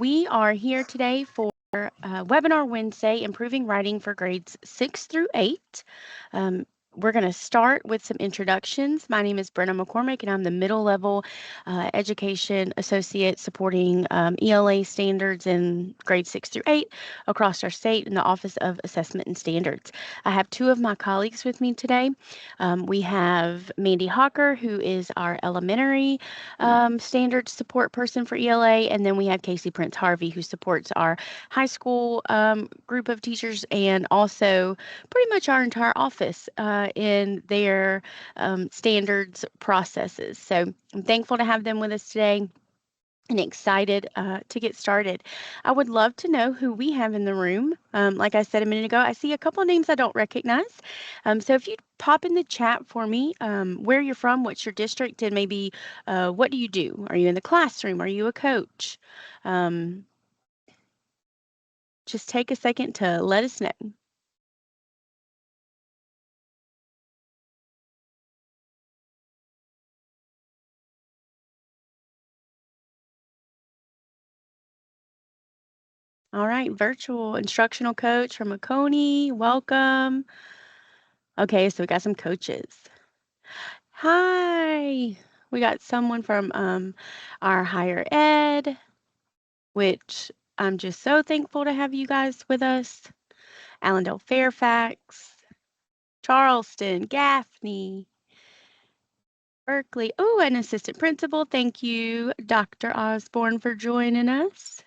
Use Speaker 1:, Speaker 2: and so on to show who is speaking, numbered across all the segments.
Speaker 1: We are here today for Webinar Wednesday, Improving Writing for Grades 6 through 8. We're going to start with some introductions. My name is Brenna McCormick, and I'm the Middle Level Education Associate supporting ELA Standards in grades 6 through 8 across our state in the Office of Assessment and Standards. I have two of my colleagues with me today. We have Mandy Hawker, who is our Elementary Standards support person for ELA, and then we have Casey Prince Harvey, who supports our high school group of teachers and also pretty much our entire office in their standards processes. So I'm thankful to have them with us today and excited to get started. I would love to know who we have in the room. Like I said a minute ago, I see a couple of names I don't recognize. So if you'd pop in the chat for me, where you're from, what's your district, and maybe what do you do? Are you in the classroom? Are you a coach? Just take a second to let us know. All right, virtual instructional coach from Oconee, welcome. Okay, so we got some coaches. Hi, we got someone from our higher ed, which I'm just so thankful to have you guys with us. Allendale Fairfax, Charleston, Gaffney, Berkeley. Oh, an assistant principal. Thank you, Dr. Osborne, for joining us.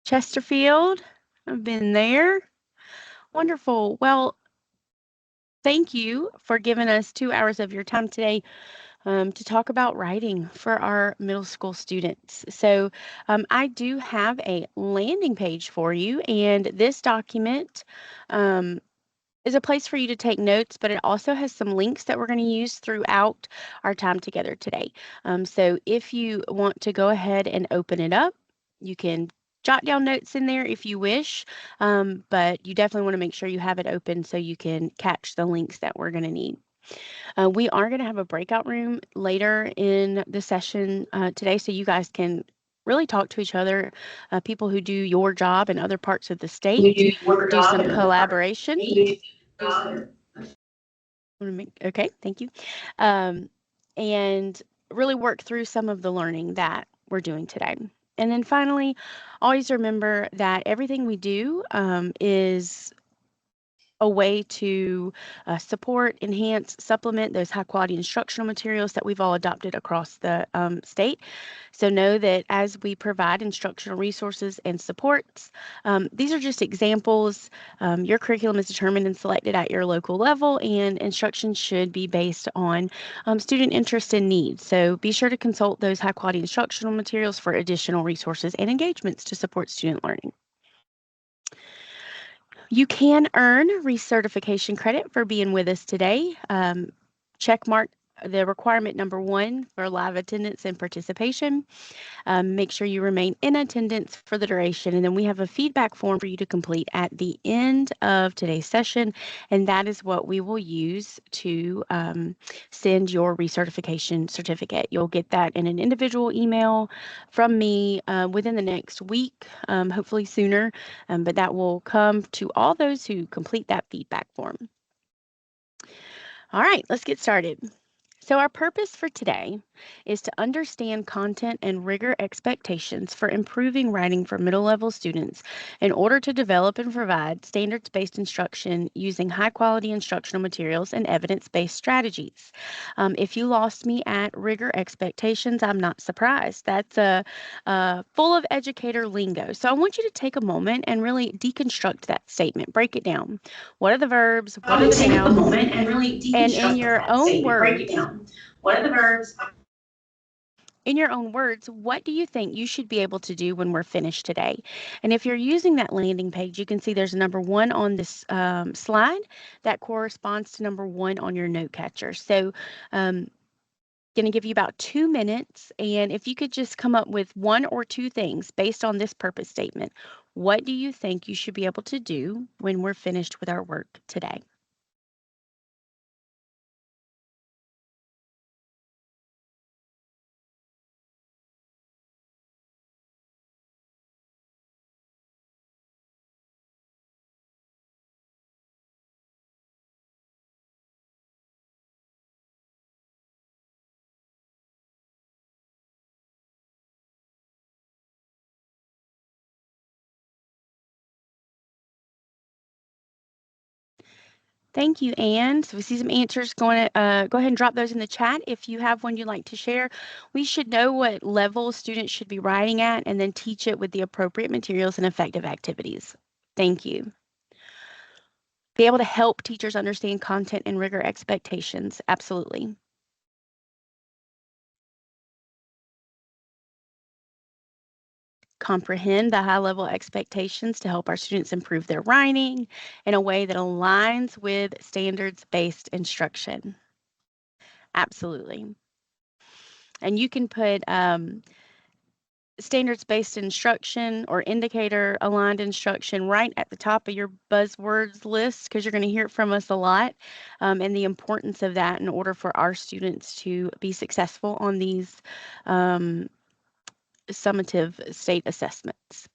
Speaker 1: Chesterfield, I've been there. Wonderful. Well, thank you for giving us 2 hours of your time today to talk about writing for our middle school students. So I do have a landing page for you, and this document is a place for you to take notes, but it also has some links that we're going to use throughout our time together today. So if you want to go ahead and open it up, you can jot down notes in there if you wish, but you definitely want to make sure you have it open so you can catch the links that we're going to need. We are going to have a breakout room later in the session today, so you guys can really talk to each other, people who do your job in other parts of the state, do some collaboration. Okay, thank you. And really work through some of the learning that we're doing today. And then finally, always remember that everything we do is a way to support, enhance, supplement those high quality instructional materials that we've all adopted across the state. So know that as we provide instructional resources and supports, these are just examples. Your curriculum is determined and selected at your local level, and instruction should be based on student interest and needs. So be sure to consult those high quality instructional materials for additional resources and engagements to support student learning. You can earn recertification credit for being with us today. Check mark the requirement number 1 for live attendance and participation. Make sure you remain in attendance for the duration, and then we have a feedback form for you to complete at the end of today's session, and that is what we will use to send your recertification certificate. You'll get that in an individual email from me within the next week, hopefully sooner, but that will come to all those who complete that feedback form. All right, let's get started. So our purpose for today is to understand content and rigor expectations for improving writing for middle level students in order to develop and provide standards-based instruction using high quality instructional materials and evidence-based strategies. If you lost me at rigor expectations, I'm not surprised. That's full of educator lingo. So I want you to take a moment and really deconstruct that statement, break it down. What are the verbs? What are the nouns? And in your own words, break it down. What are the verbs? In your own words, what do you think you should be able to do when we're finished today? And if you're using that landing page, you can see there's a number 1 on this slide that corresponds to number 1 on your note catcher. So going to give you about 2 minutes, and if you could just come up with 1 or 2 things based on this purpose statement, what do you think you should be able to do when we're finished with our work today? Thank you, Anne. So we see some answers going. Go ahead and drop those in the chat if you have one you'd like to share. We should know what level students should be writing at and then teach it with the appropriate materials and effective activities. Thank you. Be able to help teachers understand content and rigor expectations. Absolutely. Comprehend the high level expectations to help our students improve their writing in a way that aligns with standards based instruction. Absolutely. And you can put standards based instruction or indicator aligned instruction right at the top of your buzzwords list because you're going to hear it from us a lot, and the importance of that in order for our students to be successful on these summative state assessments.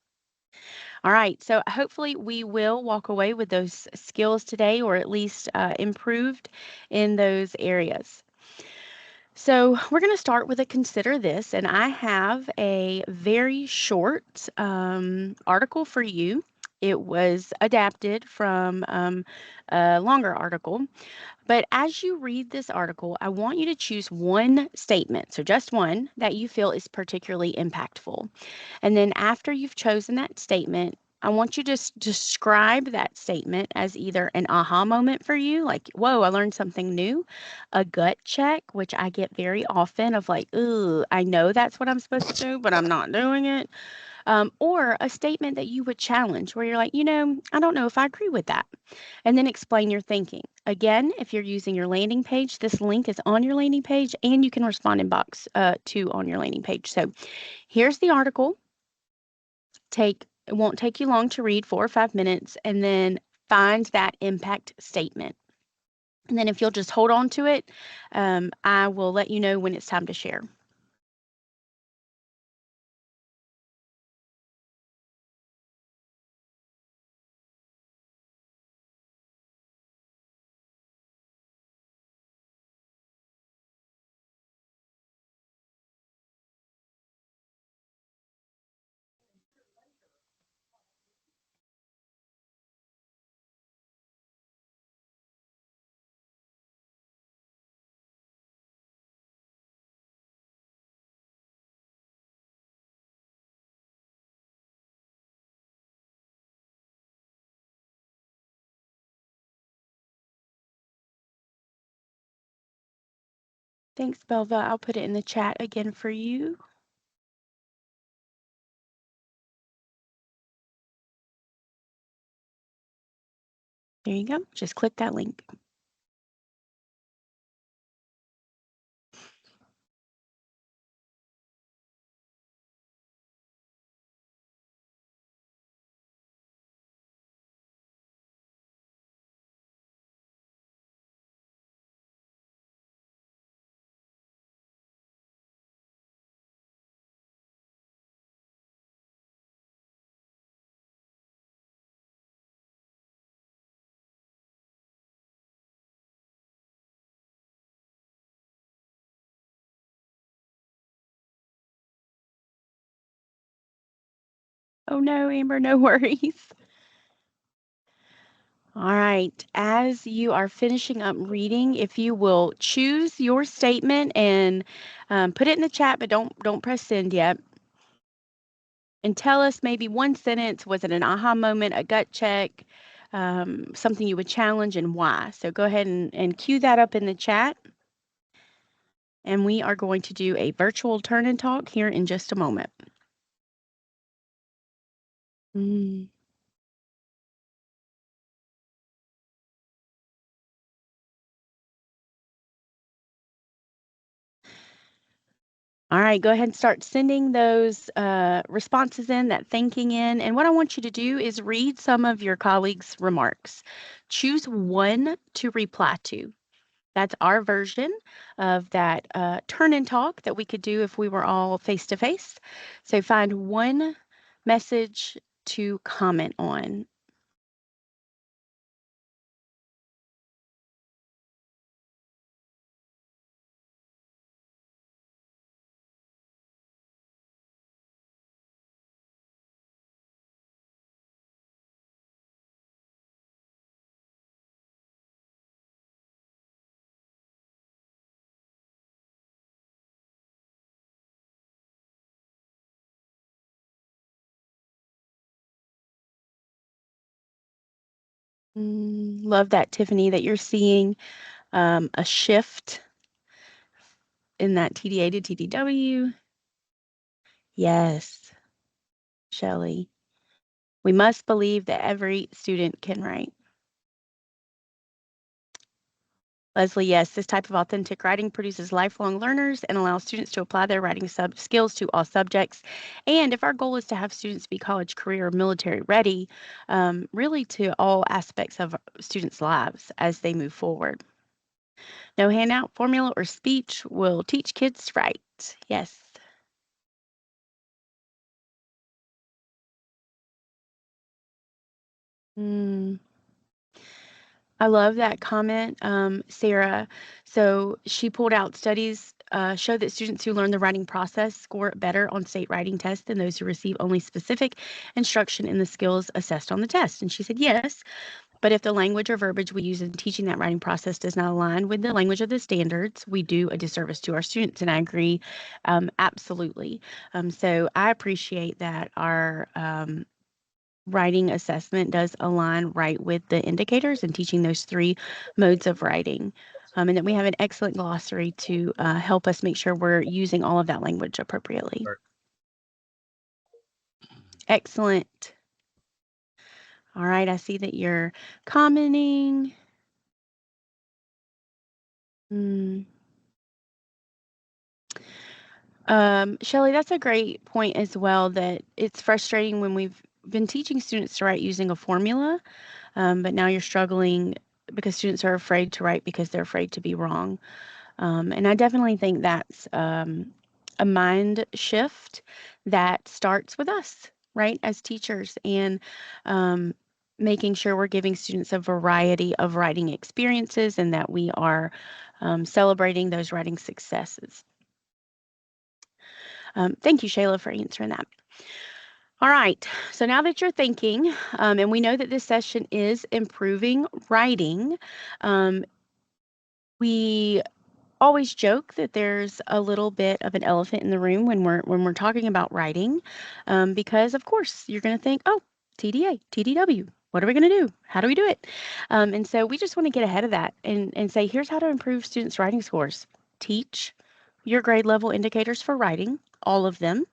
Speaker 1: All right, so hopefully we will walk away with those skills today, or at least improved in those areas. So we're going to start with a consider this, and I have a very short article for you. It was adapted from a longer article, but as you read this article, I want you to choose one statement, so just one, that you feel is particularly impactful. And then after you've chosen that statement, I want you to describe that statement as either an aha moment for you, like, whoa, I learned something new, a gut check, which I get very often of like, ooh, I know that's what I'm supposed to do, but I'm not doing it. Or a statement that you would challenge where you're like, I don't know if I agree with that. And then explain your thinking. Again, if you're using your landing page, this link is on your landing page and you can respond in box 2 on your landing page. So here's the article. It won't take you long to read, 4 or 5 minutes, and then find that impact statement. And then if you'll just hold on to it, I will let you know when it's time to share. Thanks, Belva. I'll put it in the chat again for you. There you go. Just click that link. Oh no, Amber, no worries. All right. As you are finishing up reading, if you will choose your statement and put it in the chat, but don't press send yet. And tell us maybe one sentence. Was it an aha moment, a gut check, something you would challenge, and why? So go ahead and cue that up in the chat. And we are going to do a virtual turn and talk here in just a moment. Mm. All right, go ahead and start sending those responses in, that thinking in. And what I want you to do is read some of your colleagues' remarks. Choose one to reply to. That's our version of that turn and talk that we could do if we were all face to face. So find one message to comment on. Love that, Tiffany, that you're seeing a shift in that TDA to TDW. Yes, Shelley. We must believe that every student can write. Leslie, yes, this type of authentic writing produces lifelong learners and allows students to apply their writing skills to all subjects. And if our goal is to have students be college, career, or military ready, really to all aspects of students' lives as they move forward. No handout, formula, or speech will teach kids to write. Yes. Mm, I love that comment, Sarah. So she pulled out studies show that students who learn the writing process score better on state writing tests than those who receive only specific instruction in the skills assessed on the test. And she said, yes, but if the language or verbiage we use in teaching that writing process does not align with the language of the standards, we do a disservice to our students. And I agree absolutely. So I appreciate that our writing assessment does align right with the indicators and teaching those three modes of writing. And that we have an excellent glossary to help us make sure we're using all of that language appropriately. Excellent. All right, I see that you're commenting. Mm. Shelley, that's a great point as well, that it's frustrating when we've been teaching students to write using a formula, but now you're struggling because students are afraid to write because they're afraid to be wrong. And I definitely think that's a mind shift that starts with us, right, as teachers, and um, making sure we're giving students a variety of writing experiences and that we are celebrating those writing successes. Thank you, Shayla, for answering that. All right, so now that you're thinking, and we know that this session is improving writing, um, we always joke that there's a little bit of an elephant in the room when we're talking about writing, because of course you're going to think, oh, TDA, TDW. What are we going to do? How do we do it? And so we just want to get ahead of that and say, here's how to improve students' writing scores. Teach your grade level indicators for writing, all of them.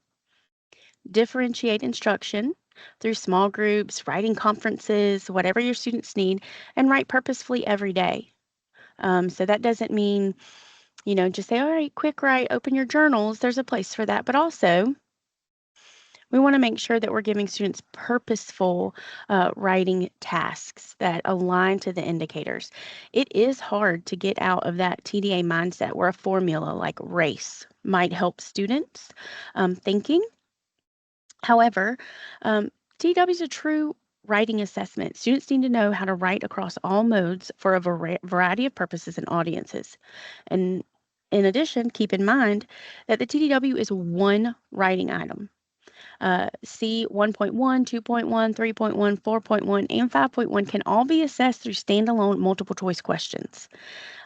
Speaker 1: Differentiate instruction through small groups, writing conferences, whatever your students need, and write purposefully every day. So that doesn't mean, just say, all right, quick write, open your journals. There's a place for that. But also, we want to make sure that we're giving students purposeful writing tasks that align to the indicators. It is hard to get out of that TDA mindset where a formula like race might help students thinking. However, TW is a true writing assessment. Students need to know how to write across all modes for a variety of purposes and audiences. And in addition, keep in mind that the TDW is one writing item. C 1.1, 2.1, 3.1, 4.1, and 5.1 can all be assessed through standalone multiple choice questions.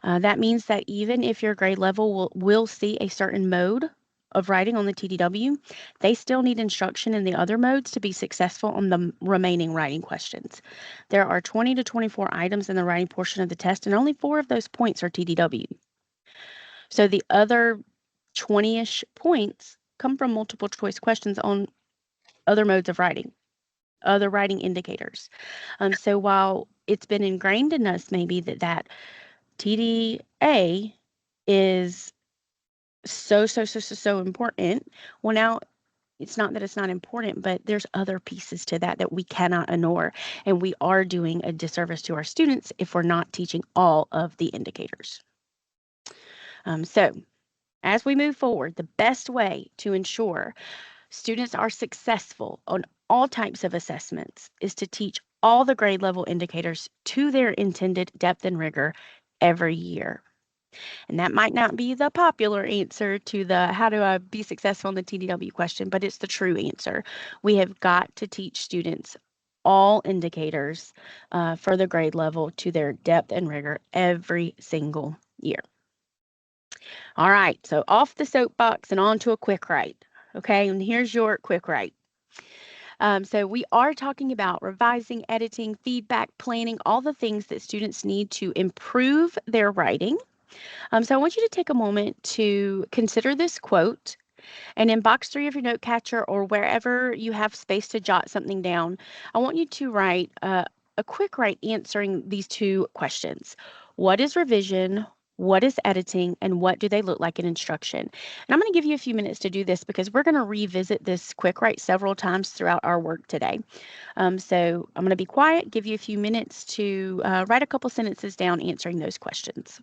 Speaker 1: That means that even if your grade level will see a certain mode of writing on the TDW, they still need instruction in the other modes to be successful on the remaining writing questions. There are 20 to 24 items in the writing portion of the test, and only 4 of those points are TDW. So the other 20-ish points come from multiple choice questions on other modes of writing, other writing indicators. So while it's been ingrained in us maybe that TDA is so important. Well, now it's not that it's not important, but there's other pieces to that we cannot ignore. And we are doing a disservice to our students if we're not teaching all of the indicators. So as we move forward, the best way to ensure students are successful on all types of assessments is to teach all the grade level indicators to their intended depth and rigor every year. And that might not be the popular answer to the how do I be successful in the TDW question, but it's the true answer. We have got to teach students all indicators for the grade level to their depth and rigor every single year. All right, so off the soapbox and on to a quick write. Okay, and here's your quick write. So we are talking about revising, editing, feedback, planning, all the things that students need to improve their writing. So I want you to take a moment to consider this quote. And in box 3 of your note catcher or wherever you have space to jot something down, I want you to write a quick write answering these two questions. What is revision? What is editing? And what do they look like in instruction? And I'm going to give you a few minutes to do this because we're going to revisit this quick write several times throughout our work today. So I'm going to be quiet, give you a few minutes to write a couple sentences down answering those questions.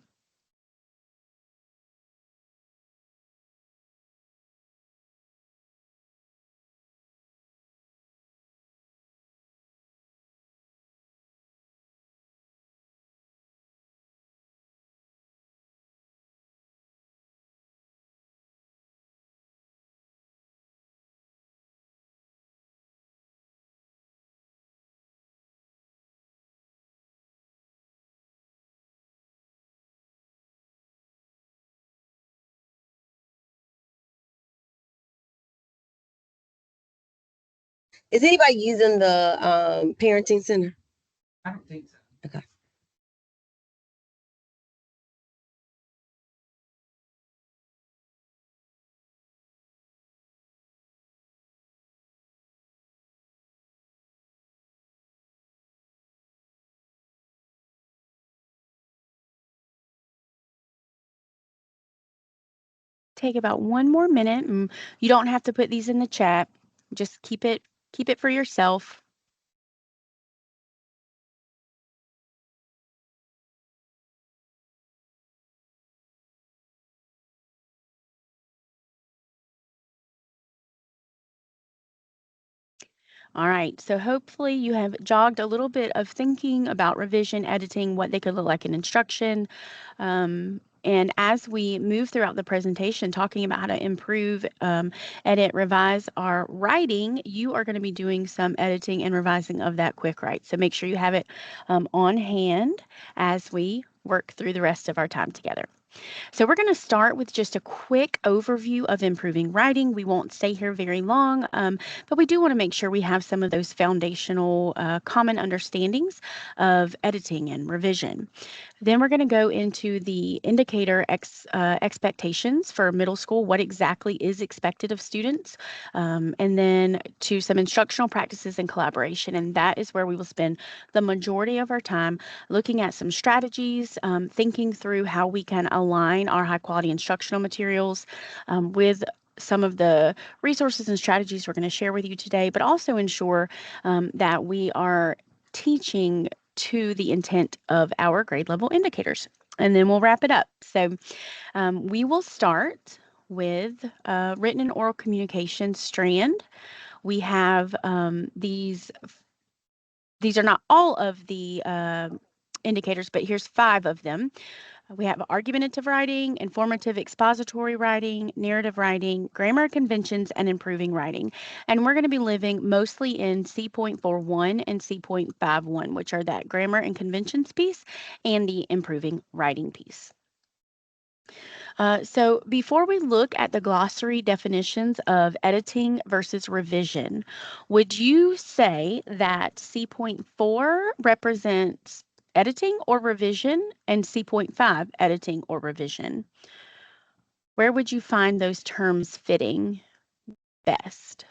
Speaker 2: Is anybody using the parenting center?
Speaker 3: I don't think so.
Speaker 2: Okay.
Speaker 1: Take about one more minute, and you don't have to put these in the chat. Just keep it for yourself. All right, so hopefully you have jogged a little bit of thinking about revision, editing, what they could look like in instruction. And as we move throughout the presentation, talking about how to improve, edit, revise our writing, you are going to be doing some editing and revising of that quick write. So make sure you have it on hand as we work through the rest of our time together. So we're going to start with just a quick overview of improving writing. We won't stay here very long, but we do want to make sure we have some of those foundational common understandings of editing and revision. Then we're going to go into the indicator expectations for middle school, what exactly is expected of students, and then to some instructional practices and collaboration. And that is where we will spend the majority of our time looking at some strategies, thinking through how we can align our high quality instructional materials with some of the resources and strategies we're going to share with you today, but also ensure that we are teaching to the intent of our grade level indicators. And then we'll wrap it up. So we will start with written and oral communication strand. We have these are not all of the indicators, but here's 5 of them. We have argumentative writing, informative expository writing, narrative writing, grammar conventions, and improving writing. And we're going to be living mostly in C.41 and C.51, which are that grammar and conventions piece and the improving writing piece. So before we look at the glossary definitions of editing versus revision, would you say that C.4 represents editing or revision and C.5 editing or revision? Where would you find those terms fitting best?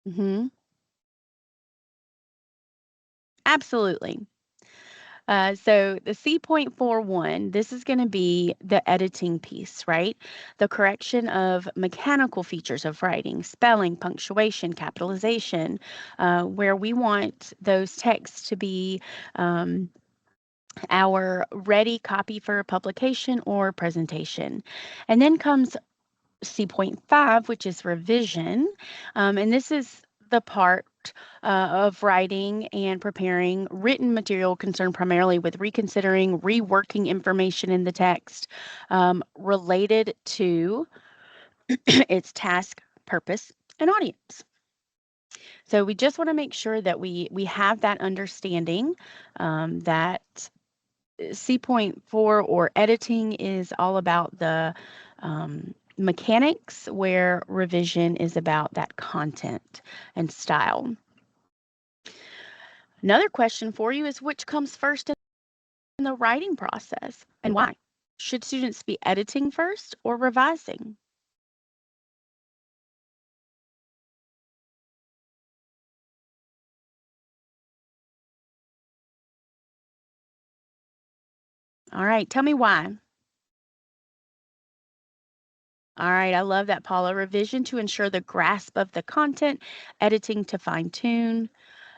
Speaker 1: Mm-hmm. Absolutely. So the C.41, this is going to be the editing piece, right? The correction of mechanical features of writing, spelling, punctuation, capitalization, where we want those texts to be our ready copy for publication or presentation. And then comes C.5, which is revision. And this is the part of writing and preparing written material concerned primarily with reconsidering, reworking information in the text related to its task, purpose, and audience. So we just want to make sure that we have that understanding that C.4 or editing is all about the mechanics, where revision is about that content and style. Another question for you is, which comes first in the writing process and why? Should students be editing first or revising? All right, tell me why. All right, I love that, Paula. Revision to ensure the grasp of the content, editing to fine tune,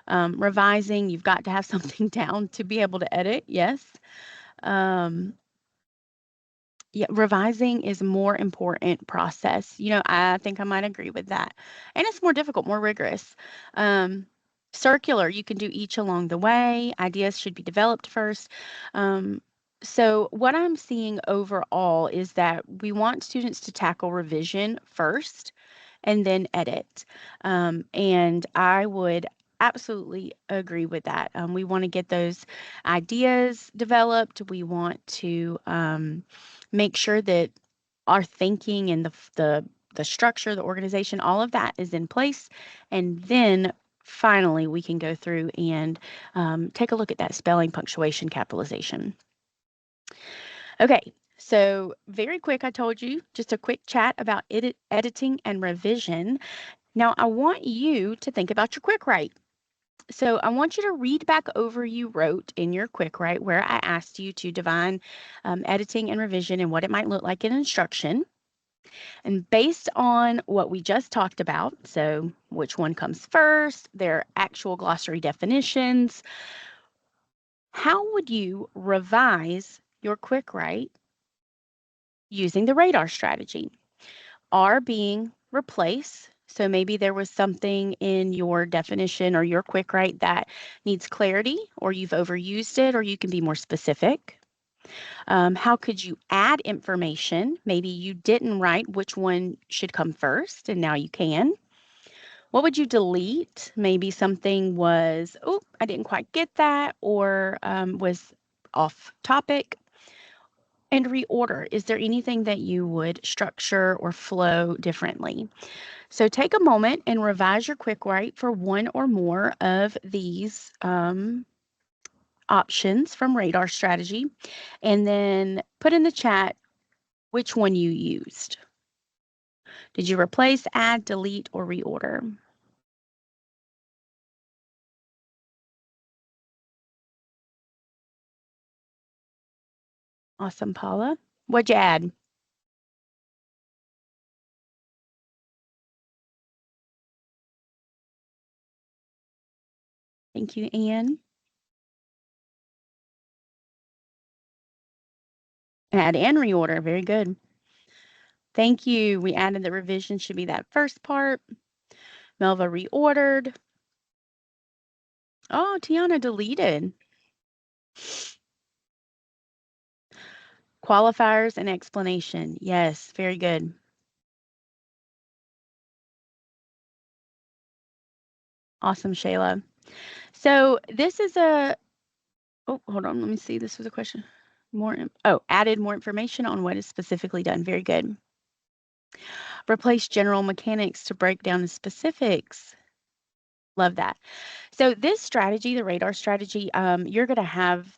Speaker 1: revising, you've got to have something down to be able to edit. Yes. Um, yeah, revising is more important process. I think I might agree with that. And it's more difficult, more rigorous. Um, Circular, you can do each along the way. Ideas should be developed first. Um, so what I'm seeing overall is that we want students to tackle revision first and then edit. And I would absolutely agree with that. We want to get those ideas developed. We want to make sure that our thinking and the structure, the organization, all of that is in place, and then finally we can go through and take a look at that spelling, punctuation, capitalization. Okay, so very quick, I told you just a quick chat about editing and revision. Now I want you to think about your quick write. So I want you to read back over you wrote in your quick write where I asked you to define editing and revision and what it might look like in instruction. And based on what we just talked about, so which one comes first, their actual glossary definitions, how would you revise your quick write using the radar strategy? R being replace. So maybe there was something in your definition or your quick write that needs clarity, or you've overused it, or you can be more specific. How could you add information? Maybe you didn't write which one should come first, and now you can. What would you delete? Maybe something was, oh, I didn't quite get that, or was off topic. And reorder. Is there anything that you would structure or flow differently? So take a moment and revise your quick write for one or more of these options from Radar Strategy, and then put in the chat which one you used. Did you replace, add, delete, or reorder? Awesome, Paula. What'd you add? Thank you, Anne. Add and reorder. Very good. Thank you. We added the revision should be that first part. Melva reordered. Oh, Tiana deleted. Qualifiers and explanation. Yes, very good. Awesome, Shayla. So this is oh, hold on. Let me see. This was a question. Added more information on what is specifically done. Very good. Replace general mechanics to break down the specifics. Love that. So this strategy, the radar strategy, you're going to have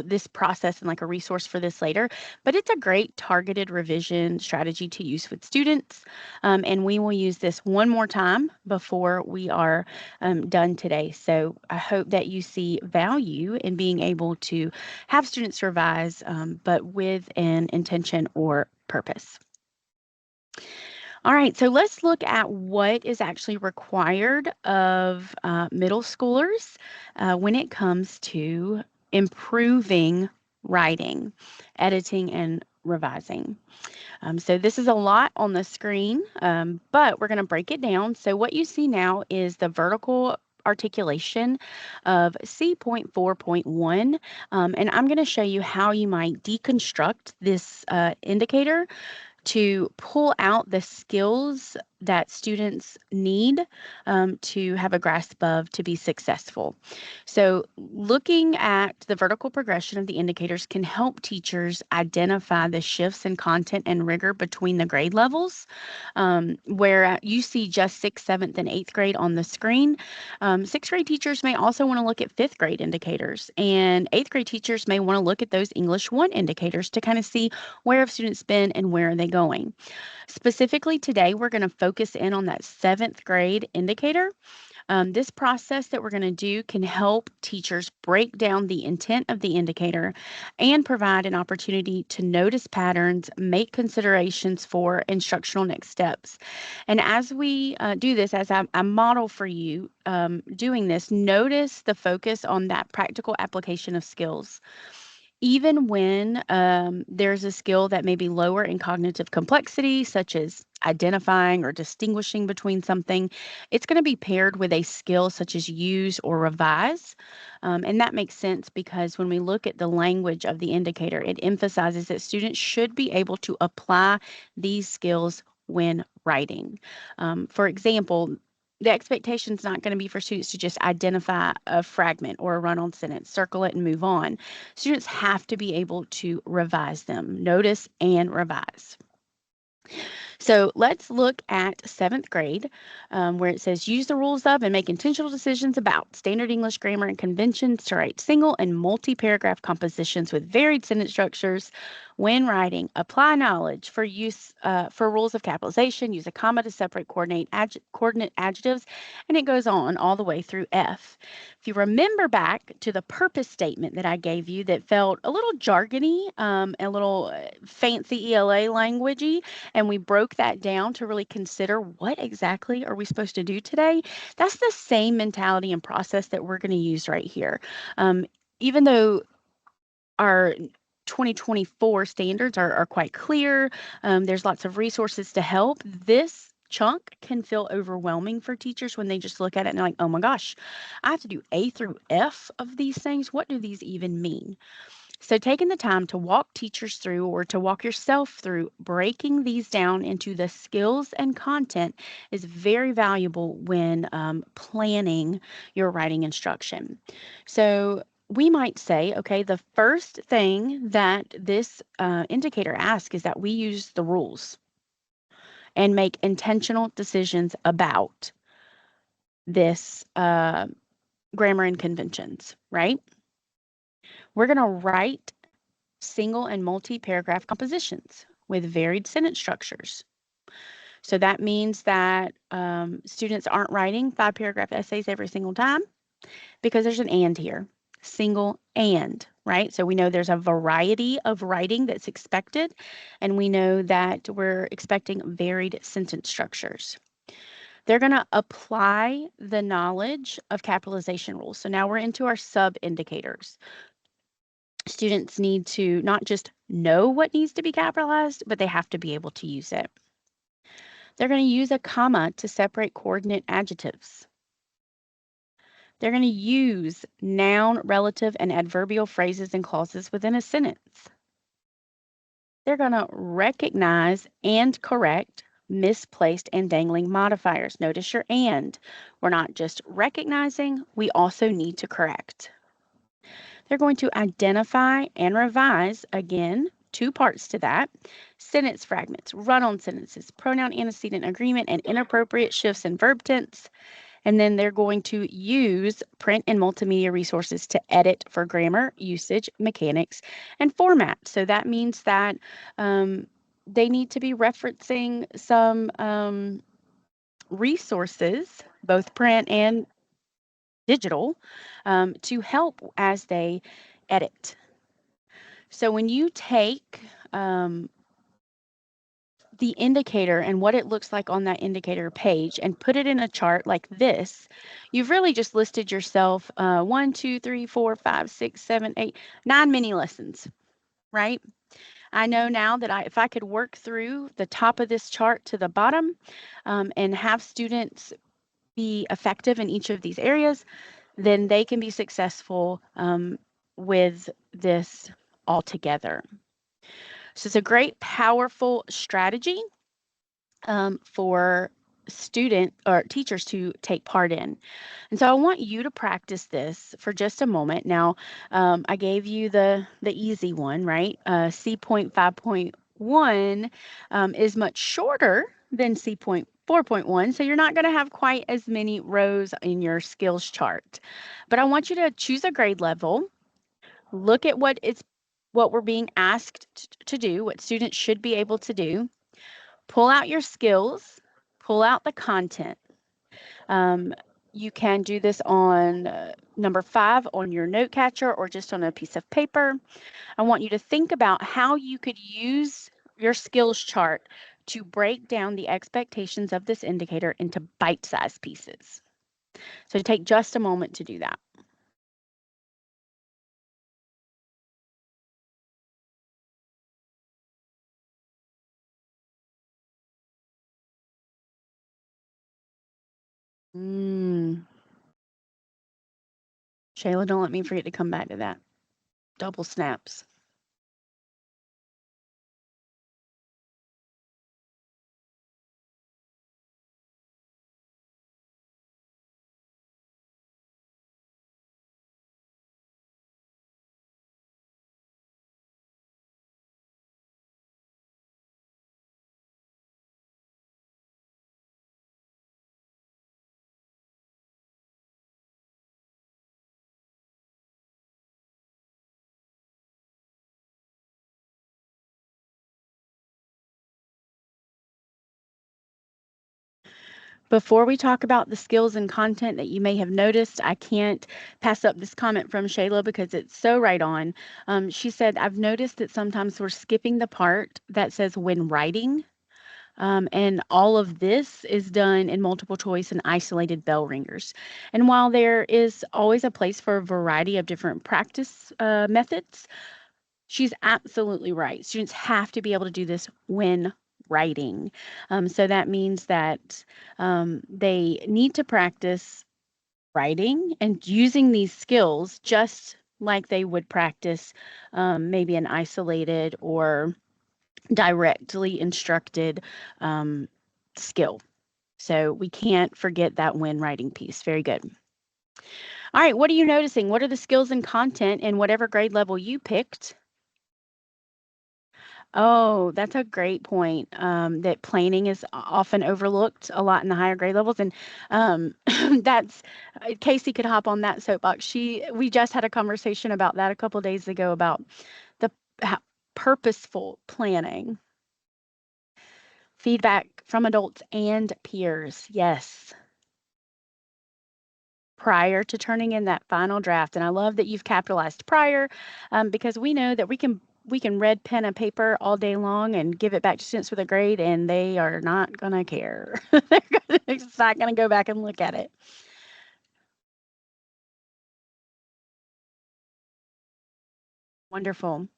Speaker 1: this process and like a resource for this later, but it's a great targeted revision strategy to use with students. And we will use this one more time before we are done today. So I hope that you see value in being able to have students revise, but with an intention or purpose. All right, so let's look at what is actually required of middle schoolers when it comes to improving writing, editing, and revising. So this is a lot on the screen, but we're going to break it down. So what you see now is the vertical articulation of C.4.1, and I'm going to show you how you might deconstruct this indicator to pull out the skills that students need to have a grasp of to be successful. So, looking at the vertical progression of the indicators can help teachers identify the shifts in content and rigor between the grade levels. Where you see just sixth, seventh, and eighth grade on the screen, sixth grade teachers may also want to look at fifth grade indicators, and eighth grade teachers may want to look at those English 1 indicators to kind of see where have students been and where are they going. Specifically today, we're going to focus in on that seventh grade indicator. This process that we're going to do can help teachers break down the intent of the indicator and provide an opportunity to notice patterns, make considerations for instructional next steps. And as we do this, as I model for you doing this, notice the focus on that practical application of skills. Even when there's a skill that may be lower in cognitive complexity, such as identifying or distinguishing between something, it's going to be paired with a skill such as use or revise. And that makes sense because when we look at the language of the indicator, it emphasizes that students should be able to apply these skills when writing. For example, the expectation is not going to be for students to just identify a fragment or a run on sentence, circle it, and move on. Students have to be able to revise them, notice and revise. So let's look at seventh grade, where it says use the rules of and make intentional decisions about standard English grammar and conventions to write single and multi-paragraph compositions with varied sentence structures when writing. Apply knowledge for use for rules of capitalization. Use a comma to separate coordinate adjectives, and it goes on all the way through F. If you remember back to the purpose statement that I gave you that felt a little jargony, a little fancy ELA languagey, and we broke that down to really consider what exactly are we supposed to do today, that's the same mentality and process that we're going to use right here. Even though our 2024 standards are quite clear, there's lots of resources to help. This chunk can feel overwhelming for teachers when they just look at it and they're like, oh my gosh, I have to do A through F of these things. What do these even mean? So, taking the time to walk teachers through or to walk yourself through breaking these down into the skills and content is very valuable when planning your writing instruction. So, we might say, okay, the first thing that this indicator asks is that we use the rules and make intentional decisions about this grammar and conventions, right? We're going to write single and multi-paragraph compositions with varied sentence structures. So that means that students aren't writing 5-paragraph essays every single time because there's an and here, single and, right? So we know there's a variety of writing that's expected, and we know that we're expecting varied sentence structures. They're going to apply the knowledge of capitalization rules. So now we're into our sub indicators. Students need to not just know what needs to be capitalized, but they have to be able to use it. They're going to use a comma to separate coordinate adjectives. They're going to use noun, relative, and adverbial phrases and clauses within a sentence. They're going to recognize and correct misplaced and dangling modifiers. Notice your and. We're not just recognizing, we also need to correct. They're going to identify and revise, again, two parts to that, sentence fragments, run-on sentences, pronoun antecedent agreement, and inappropriate shifts in verb tense. And then they're going to use print and multimedia resources to edit for grammar, usage, mechanics, and format. So that means that they need to be referencing some resources, both print and digital, to help as they edit. So when you take the indicator and what it looks like on that indicator page and put it in a chart like this, you've really just listed yourself 1, 2, 3, 4, 5, 6, 7, 8, 9 mini lessons, right? I know now that if I could work through the top of this chart to the bottom and have students be effective in each of these areas, then they can be successful with this altogether. So it's a great, powerful strategy for student or teachers to take part in. And so I want you to practice this for just a moment. Now, I gave you the easy one, right? C.5.1 is much shorter than C.4.1, so you're not going to have quite as many rows in your skills chart. But I want you to choose a grade level, look at what we're being asked to do, what students should be able to do, pull out your skills, pull out the content. Um, you can do this on number 5 on your note catcher or just on a piece of paper. I want you to think about how you could use your skills chart to break down the expectations of this indicator into bite-sized pieces. So take just a moment to do that. Mm. Shayla, don't let me forget to come back to that. Double snaps. Before we talk about the skills and content that you may have noticed, I can't pass up this comment from Shayla because it's so right on. She said, I've noticed that sometimes we're skipping the part that says when writing, and all of this is done in multiple choice and isolated bell ringers. And while there is always a place for a variety of different practice methods, she's absolutely right. Students have to be able to do this when writing. So that means that they need to practice writing and using these skills just like they would practice maybe an isolated or directly instructed skill. So we can't forget that when writing piece. Very good. All right, what are you noticing? What are the skills and content in whatever grade level you picked? Oh, that's a great point. That planning is often overlooked a lot in the higher grade levels, and that's Casey could hop on that soapbox. We just had a conversation about that a couple days ago about the purposeful planning, feedback from adults and peers. Yes, prior to turning in that final draft. And I love that you've capitalized prior, because we know that we can red pen a paper all day long and give it back to students with a grade, and they are not going to care. They're just not going to go back and look at it. Wonderful.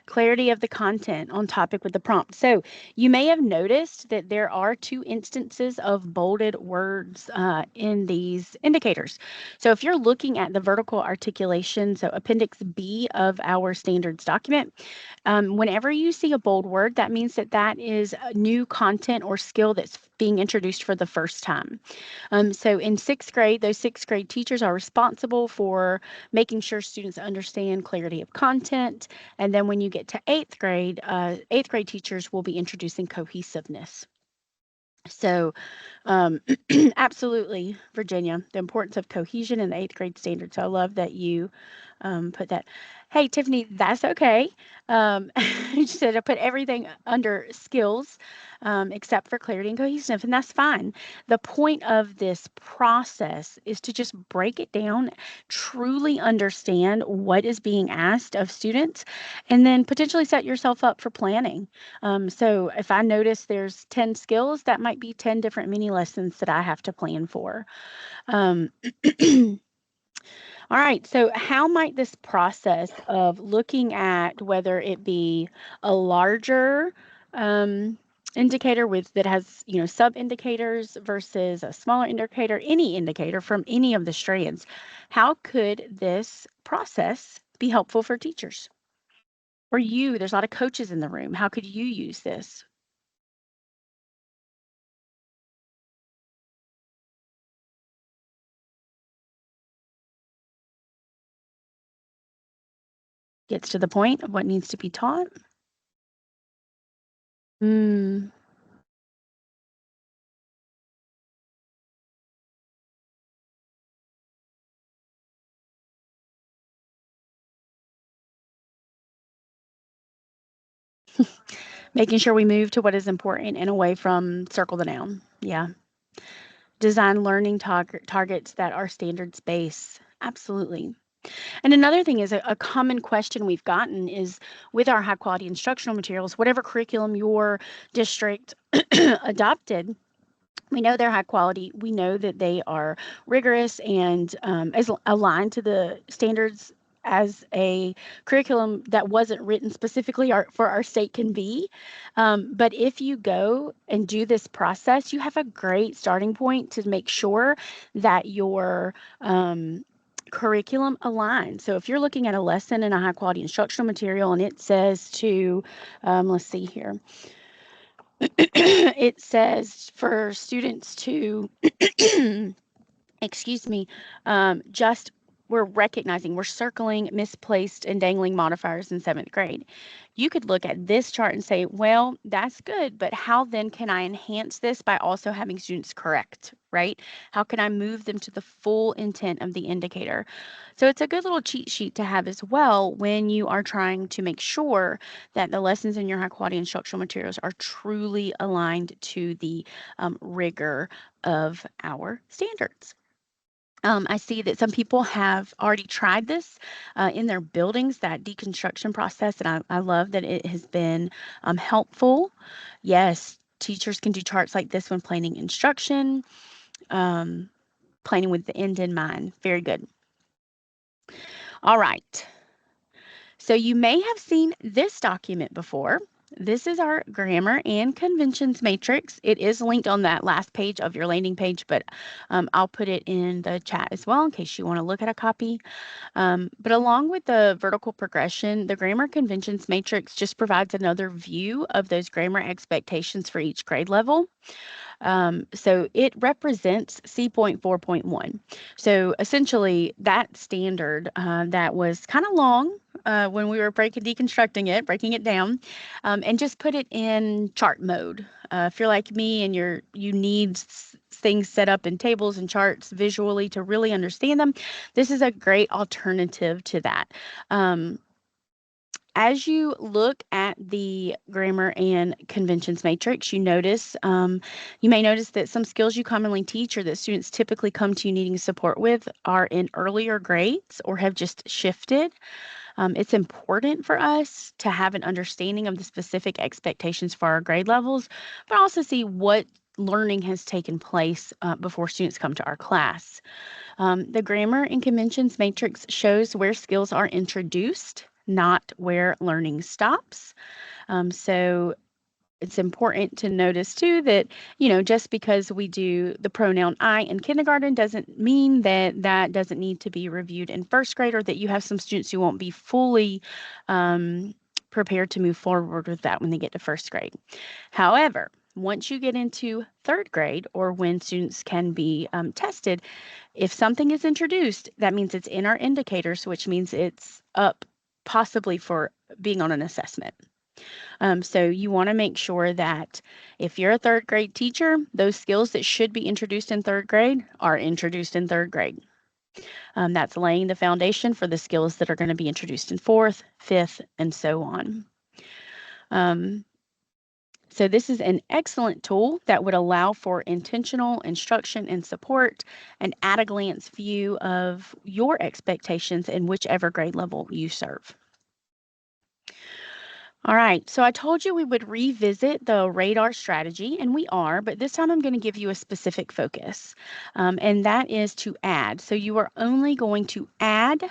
Speaker 1: Clarity of the content on topic with the prompt. So you may have noticed that there are 2 instances of bolded words in these indicators. So if you're looking at the vertical articulation, so Appendix B of our standards document, whenever you see a bold word, that means that that is a new content or skill that's being introduced for the first time. So in 6th grade, those 6th grade teachers are responsible for making sure students understand clarity of content. And then when you get to 8th grade, 8th grade teachers will be introducing cohesiveness. So, absolutely, Virginia, the importance of cohesion in the 8th grade standard. So I love that you put that. Hey, Tiffany, that's okay. You said I put everything under skills except for clarity and cohesive, and that's fine. The point of this process is to just break it down, truly understand what is being asked of students, and then potentially set yourself up for planning. So if I notice there's 10 skills, that might be 10 different mini lessons that I have to plan for. Um, all right, so how might this process of looking at whether it be a larger indicator with that has sub indicators versus a smaller indicator, any indicator from any of the strands, how could this process be helpful for teachers? Or you, there's a lot of coaches in the room. How could you use this? Gets to the point of what needs to be taught. Mm. Making sure we move to what is important and away from circle the noun. Yeah. Design learning targets that are standards based. Absolutely. And another thing is a common question we've gotten is with our high quality instructional materials, whatever curriculum your district adopted, we know they're high quality. We know that they are rigorous and as aligned to the standards as a curriculum that wasn't written specifically for our state can be. But if you go and do this process, you have a great starting point to make sure that your curriculum aligns. So if you're looking at a lesson in a high quality instructional material and it says to, let's see here, it says for students to, excuse me, just we're recognizing, we're circling misplaced and dangling modifiers in seventh grade. You could look at this chart and say, well, that's good, but how then can I enhance this by also having students correct, right? How can I move them to the full intent of the indicator? So it's a good little cheat sheet to have as well when you are trying to make sure that the lessons in your high quality instructional materials are truly aligned to the rigor of our standards. I see that some people have already tried this in their buildings, that deconstruction process, and I love that it has been helpful. Yes, teachers can do charts like this when planning instruction, um, planning with the end in mind. Very good. All right. So you may have seen this document before. This is our grammar and conventions matrix. It is linked on that last page of your landing page, but I'll put it in the chat as well in case you want to look at a copy. But along with the vertical progression, the grammar conventions matrix just provides another view of those grammar expectations for each grade level. So it represents C.4.1. So essentially, that standard that was kind of long when we were deconstructing it, breaking it down, and just put it in chart mode. If you're like me and you need things set up in tables and charts visually to really understand them, this is a great alternative to that. As you look at the grammar and conventions matrix, you may notice that some skills you commonly teach or that students typically come to you needing support with are in earlier grades or have just shifted. It's important for us to have an understanding of the specific expectations for our grade levels, but also see what learning has taken place before students come to our class. The grammar and conventions matrix shows where skills are introduced, not where learning stops. So it's important to notice too that, just because we do the pronoun I in kindergarten doesn't mean that that doesn't need to be reviewed in first grade, or that you have some students who won't be fully prepared to move forward with that when they get to first grade. However, once you get into third grade, or when students can be tested, if something is introduced, that means it's in our indicators, which means it's up possibly for being on an assessment. So you want to make sure that if you're a third grade teacher, those skills that should be introduced in third grade are introduced in third grade. That's laying the foundation for the skills that are going to be introduced in fourth, fifth, and so on. So this is an excellent tool that would allow for intentional instruction and support, and at-a-glance view of your expectations in whichever grade level you serve. All right, so I told you we would revisit the radar strategy, and we are, but this time I'm going to give you a specific focus, and that is to add. So you are only going to add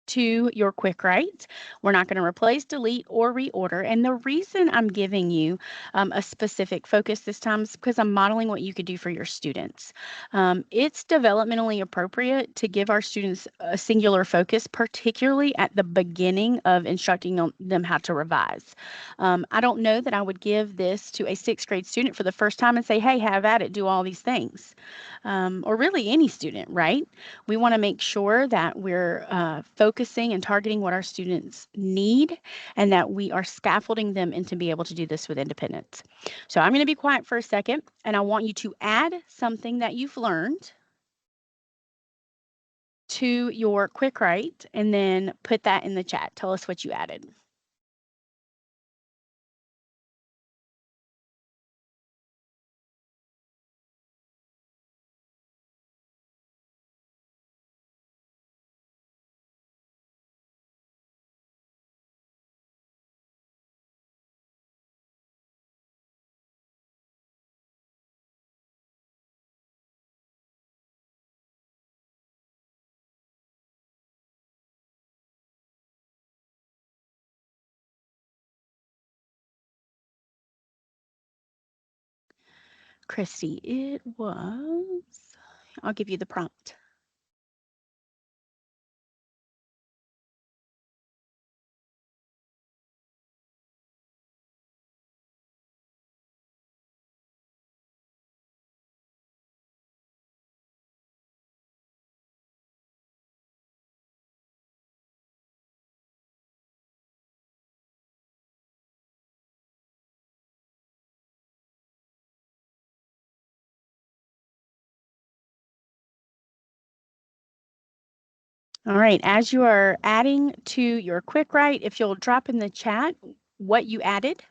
Speaker 1: to your quick writes. We're not going to replace, delete, or reorder. And the reason I'm giving you a specific focus this time is because I'm modeling what you could do for your students. It's developmentally appropriate to give our students a singular focus, particularly at the beginning of instructing them how to revise. I don't know that I would give this to a sixth grade student for the first time and say, hey, have at it, do all these things. Or really any student, right? We want to make sure that we're focused focusing and targeting what our students need, and that we are scaffolding them into be able to do this with independence. So I'm going to be quiet for a second, and I want you to add something that you've learned to your quick write and then put that in the chat. Tell us what you added. Christy, it was, I'll give you the prompt. All right, as you are adding to your quick write, if you'll drop in the chat what you added.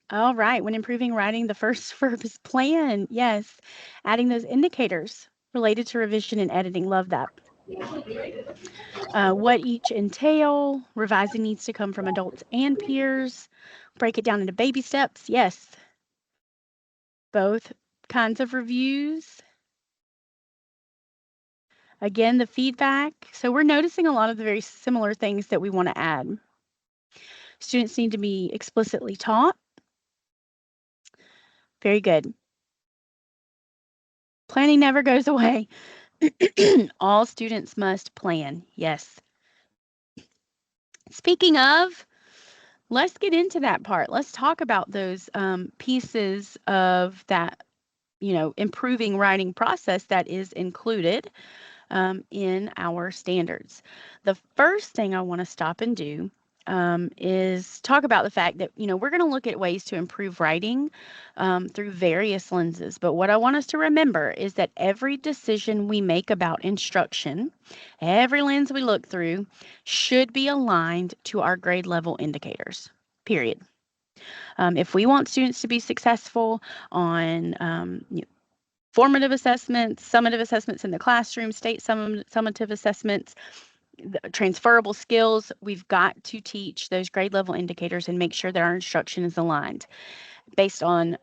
Speaker 1: All right, when improving writing, the first verb is plan. Yes, adding those indicators related to revision and editing. Love that. What each entail, revising needs to come from adults and peers. Break it down into baby steps. Yes, both kinds of reviews. Again, the feedback. So we're noticing a lot of the very similar things that we want to add. Students need to be explicitly taught. Very good. Planning never goes away. All students must plan. Yes. Speaking of, let's get into that part. Let's talk about those pieces of that, improving writing process that is included in our standards. The first thing I want to stop and do is talk about the fact that, we're going to look at ways to improve writing through various lenses. But what I want us to remember is that every decision we make about instruction, every lens we look through, should be aligned to our grade level indicators, period. If we want students to be successful on formative assessments, summative assessments in the classroom, state summative assessments, transferable skills, we've got to teach those grade level indicators and make sure that our instruction is aligned. Based on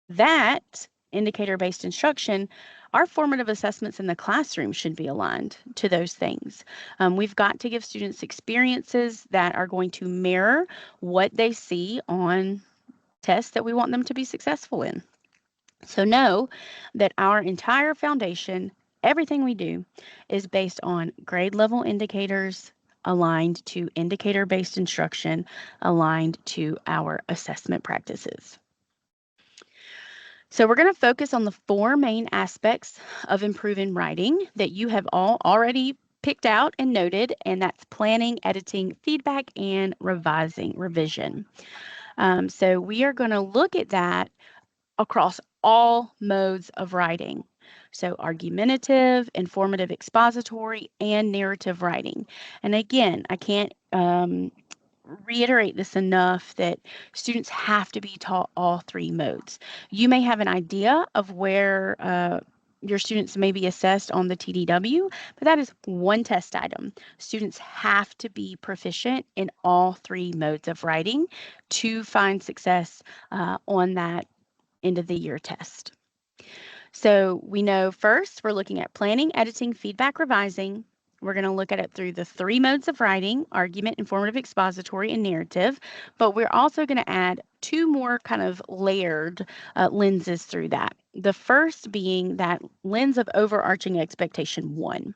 Speaker 1: that indicator-based instruction, our formative assessments in the classroom should be aligned to those things. We've got to give students experiences that are going to mirror what they see on tests that we want them to be successful in. So know that our entire foundation, everything we do, is based on grade level indicators aligned to indicator-based instruction, aligned to our assessment practices. So we're going to focus on the four main aspects of improving writing that you have all already picked out and noted, and that's planning, editing, feedback, and revision. So we are going to look at that across all modes of writing. So argumentative, informative, expository, and narrative writing. And again, I can't reiterate this enough that students have to be taught all three modes. You may have an idea of where your students may be assessed on the TDW, but that is one test item. Students have to be proficient in all three modes of writing to find success on that end of the year test. So we know first we're looking at planning, editing, feedback, revising. We're going to look at it through the three modes of writing: argument, informative, expository, and narrative. But we're also going to add two more kind of layered lenses through that. The first being that lens of overarching expectation one.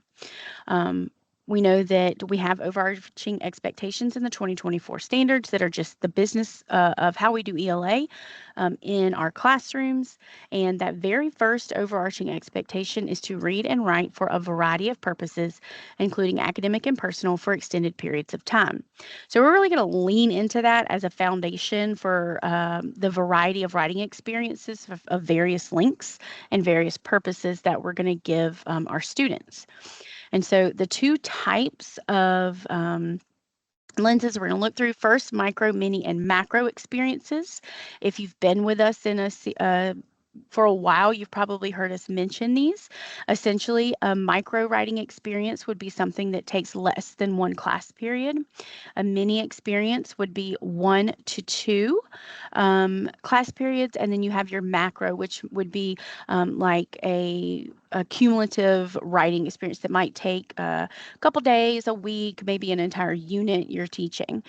Speaker 1: We know that we have overarching expectations in the 2024 standards that are just the business of how we do ELA in our classrooms. And that very first overarching expectation is to read and write for a variety of purposes, including academic and personal, for extended periods of time. So we're really going to lean into that as a foundation for the variety of writing experiences of various lengths and various purposes that we're going to give our students. And so the two types of lenses we're going to look through first, micro, mini, and macro experiences. If you've been with us for a while, you've probably heard us mention these. Essentially, a micro writing experience would be something that takes less than one class period. A mini experience would be 1 to 2 class periods. And then you have your macro, which would be like a cumulative writing experience that might take a couple days, a week, maybe an entire unit you're teaching.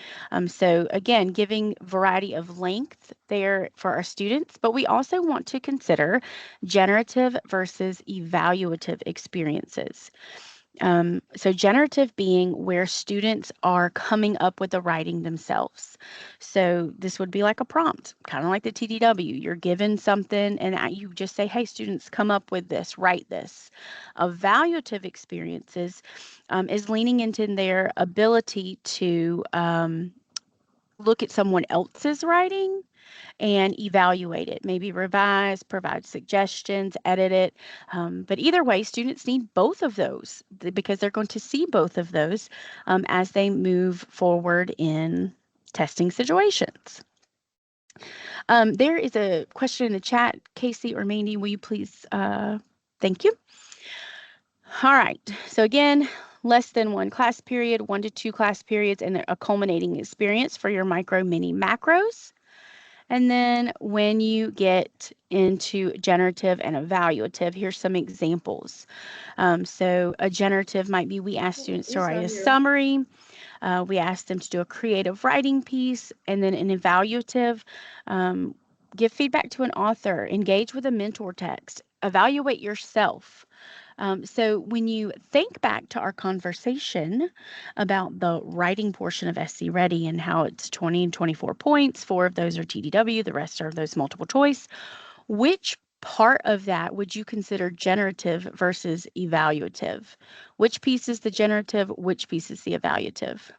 Speaker 1: So again, giving variety of length there for our students, but we also want to consider generative versus evaluative experiences. So generative being where students are coming up with the writing themselves. So this would be like a prompt, kind of like the TDW. You're given something and you just say, hey, students, come up with this, write this. Evaluative experiences is leaning into their ability to look at someone else's writing and evaluate it, maybe revise, provide suggestions, edit it. But either way, students need both of those because they're going to see both of those as they move forward in testing situations. There is a question in the chat. Casey or Mandy, will you please? Thank you. All right. So again, less than one class period, 1 to 2 class periods, and a culminating experience for your micro, mini, macros. And then when you get into generative and evaluative, here's some examples. So a generative might be we ask students to write a summary. We ask them to do a creative writing piece. And then an evaluative, give feedback to an author, engage with a mentor text, evaluate yourself. So when you think back to our conversation about the writing portion of SC Ready and how it's 20 and 24 points, 4 of those are TDW, the rest are those multiple choice, which part of that would you consider generative versus evaluative? Which piece is the generative? Which piece is the evaluative?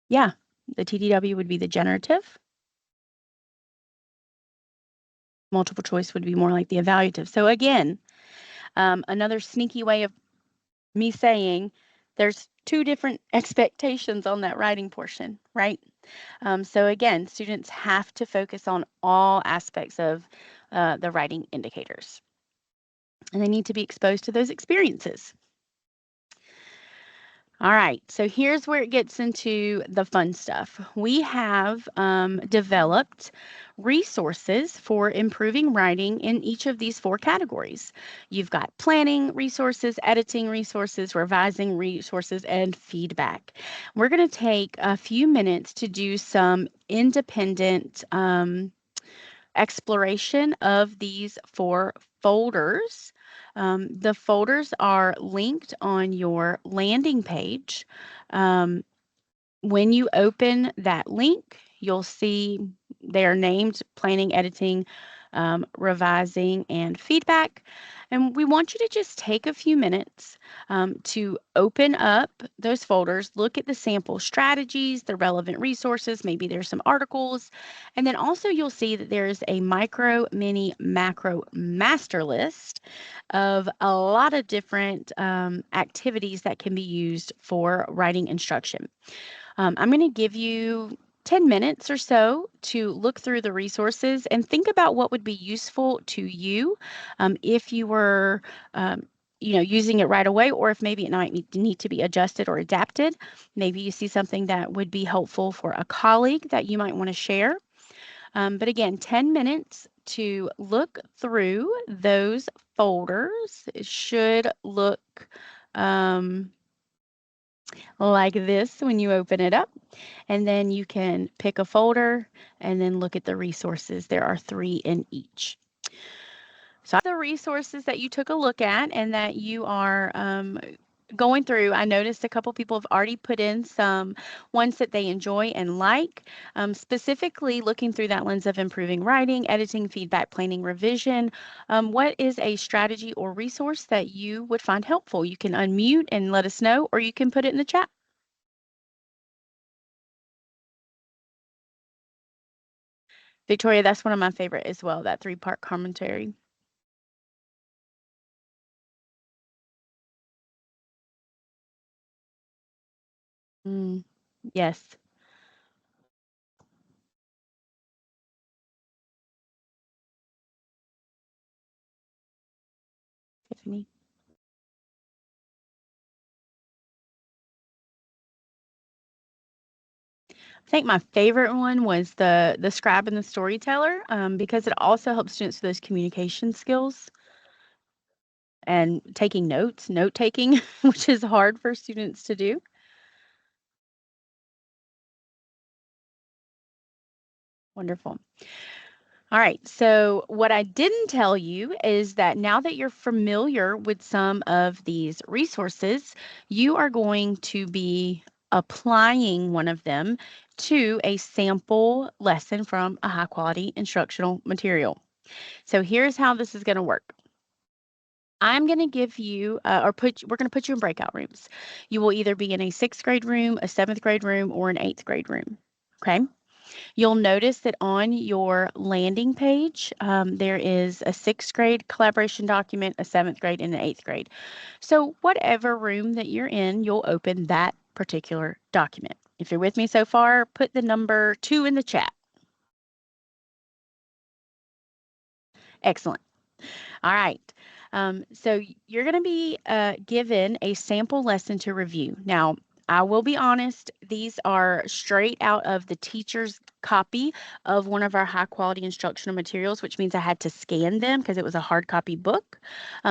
Speaker 1: Yeah, the TDW would be the generative. Multiple choice would be more like the evaluative. So again, another sneaky way of me saying there's 2 different expectations on that writing portion, right? So again, students have to focus on all aspects of the writing indicators, and they need to be exposed to those experiences. All right, so here's where it gets into the fun stuff. We have developed resources for improving writing in each of these 4 categories. You've got planning resources, editing resources, revising resources, and feedback. We're going to take a few minutes to do some independent exploration of these 4 folders. The folders are linked on your landing page. When you open that link, you'll see they are named planning, editing, revising, and feedback. And we want you to just take a few minutes to open up those folders, look at the sample strategies, the relevant resources, maybe there's some articles, and then also you'll see that there's a micro, mini, macro master list of a lot of different activities that can be used for writing instruction. I'm going to give you 10 minutes or so to look through the resources and think about what would be useful to you if you were using it right away, or if maybe it might need to be adjusted or adapted. Maybe you see something that would be helpful for a colleague that you might want to share. But again, 10 minutes to look through those folders. It should look like this when you open it up. And then you can pick a folder and then look at the resources. There are 3 in each. So the resources that you took a look at and that you are going through, I noticed a couple people have already put in some ones that they enjoy and like, specifically looking through that lens of improving writing, editing, feedback, planning, revision. What is a strategy or resource that you would find helpful? You can unmute and let us know, or you can put it in the chat. Victoria, that's one of my favorite as well, that 3-part commentary. Mm, yes, Tiffany. I think my favorite one was the scribe and the storyteller, because it also helps students with those communication skills and taking notes, note taking, which is hard for students to do. Wonderful. All right. So, what I didn't tell you is that now that you're familiar with some of these resources, you are going to be applying one of them to a sample lesson from a high quality instructional material. So, here's how this is going to work. I'm going to give you, we're going to put you in breakout rooms. You will either be in a 6th grade room, a 7th grade room, or an 8th grade room. Okay. You'll notice that on your landing page, there is a 6th grade collaboration document, a 7th grade, and an 8th grade. So, whatever room that you're in, you'll open that particular document. If you're with me so far, put the number 2 in the chat. Excellent. All right. So you're going to be given a sample lesson to review. Now, I will be honest, these are straight out of the teacher's copy of one of our high quality instructional materials, which means I had to scan them because it was a hard copy book.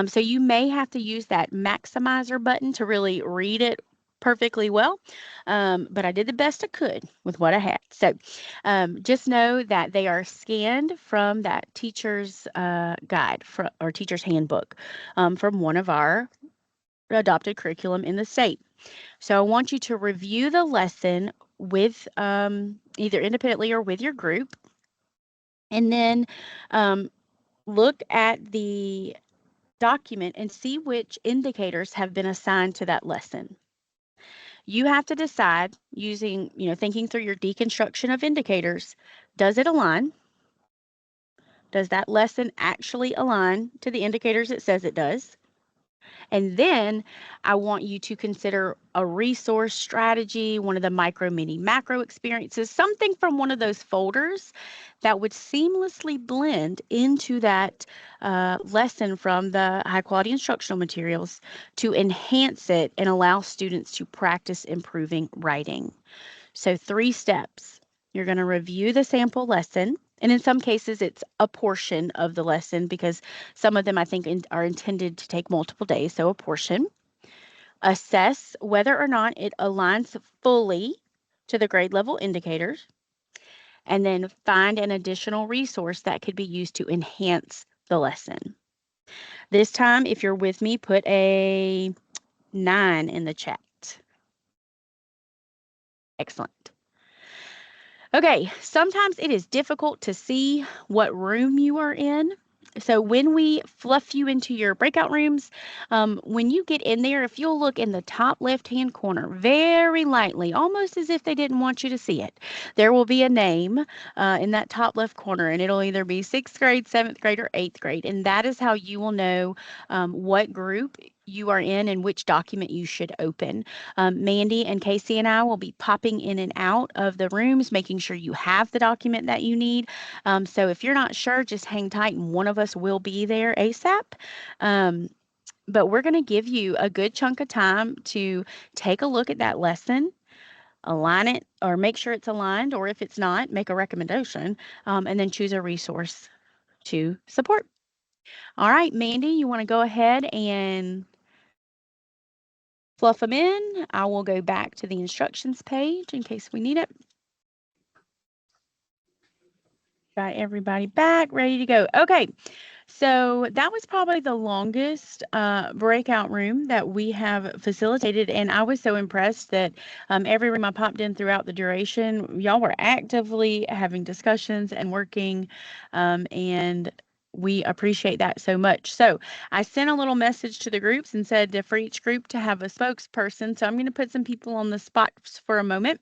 Speaker 1: So you may have to use that maximizer button to really read it perfectly well. But I did the best I could with what I had. So just know that they are scanned from that teacher's guide or teacher's handbook from one of our adopted curriculum in the state. So I want you to review the lesson with either independently or with your group, and then um, look at the document and see which indicators have been assigned to that lesson. You have to decide using, thinking through your deconstruction of indicators, does it align? Does that lesson actually align to the indicators it says it does? And then I want you to consider a resource strategy, one of the micro, mini, macro experiences, something from one of those folders that would seamlessly blend into that lesson from the high quality instructional materials to enhance it and allow students to practice improving writing. So, 3 steps. You're going to review the sample lesson. And in some cases, it's a portion of the lesson because some of them I think are intended to take multiple days. So, a portion. Assess whether or not it aligns fully to the grade level indicators. And then find an additional resource that could be used to enhance the lesson. This time, if you're with me, put a 9 in the chat. Excellent. Okay, sometimes it is difficult to see what room you are in. So when we fluff you into your breakout rooms, when you get in there, if you'll look in the top left-hand corner very lightly, almost as if they didn't want you to see it, there will be a name in that top left corner, and it'll either be 6th grade, 7th grade, or 8th grade. And that is how you will know what group you are in and which document you should open. Mandy and Casey and I will be popping in and out of the rooms, making sure you have the document that you need. So if you're not sure, just hang tight and one of us will be there ASAP. Um, but we're going to give you a good chunk of time to take a look at that lesson, align it, or make sure it's aligned, or if it's not, make a recommendation, and then choose a resource to support. All right, Mandy, you want to go ahead and fluff them in. I will go back to the instructions page in case we need it. Got everybody back, ready to go. Okay, so that was probably the longest breakout room that we have facilitated, and I was so impressed that every room I popped in throughout the duration, y'all were actively having discussions and working, and we appreciate that so much. So I sent a little message to the groups and said for each group to have a spokesperson. So I'm going to put some people on the spot for a moment.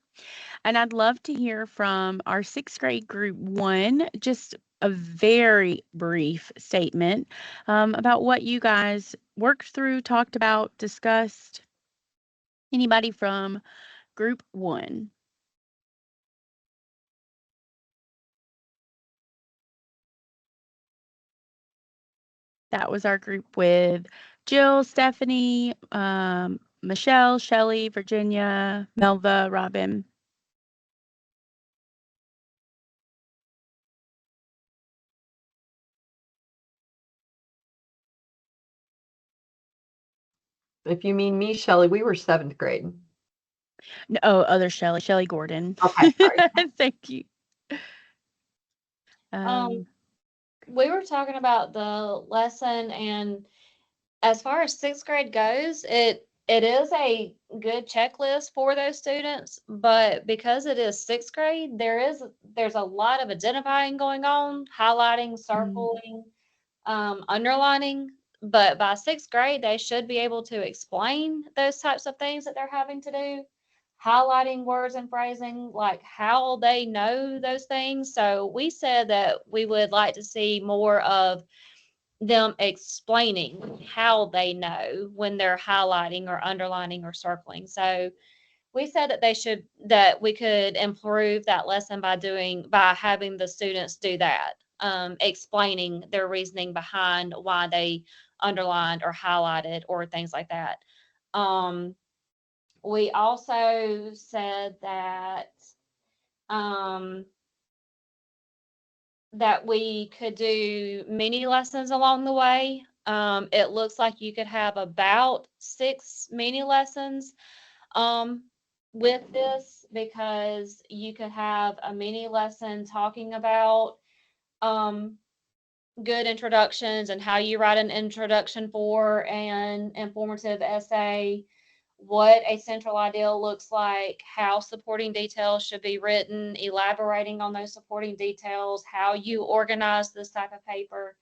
Speaker 1: And I'd love to hear from our sixth grade group one, just a very brief statement about what you guys worked through, talked about, discussed. Anybody from group one? That was our group with Jill, Stephanie, Michelle, Shelley, Virginia, Melva, Robin.
Speaker 3: If you mean me, Shelley, we were 7th grade.
Speaker 1: No, oh, other Shelley, Shelley Gordon.
Speaker 3: Okay, sorry.
Speaker 1: Thank you.
Speaker 4: We were talking about the lesson, and as far as sixth grade goes, it is a good checklist for those students, but because it is sixth grade, there's a lot of identifying going on, highlighting, circling, underlining. But by sixth grade, they should be able to explain those types of things that they're having to do, highlighting words and phrasing, like how they know those things. So we said that we would like to see more of them explaining how they know when they're highlighting or underlining or circling. So we said that we could improve that lesson by having the students do that, explaining their reasoning behind why they underlined or highlighted or things like that. We also said um, that we could do mini lessons along the way. It looks like you could have about 6 mini lessons um, with this, because you could have a mini lesson talking about um, good introductions and how you write an introduction for an informative essay, what a central ideal looks like, how supporting details should be written, elaborating on those supporting details, how you organize this type of paper,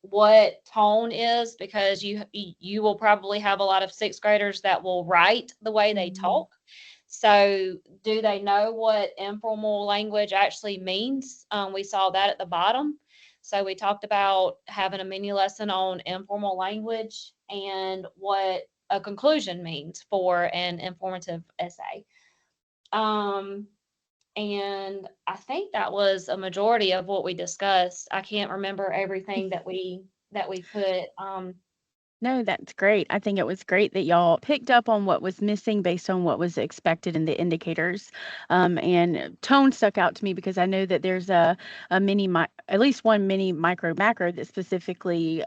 Speaker 4: what tone is, because you will probably have a lot of sixth graders that will write the way they talk. So do they know what informal language actually means? We saw that at the bottom. So we talked about having a mini lesson on informal language and what a conclusion means for an informative essay. And I think that was a majority of what we discussed. I can't remember everything that we put.
Speaker 1: No, that's great. I think it was great that y'all picked up on what was missing based on what was expected in the indicators. And tone stuck out to me because I know that there's a at least one mini micro macro that specifically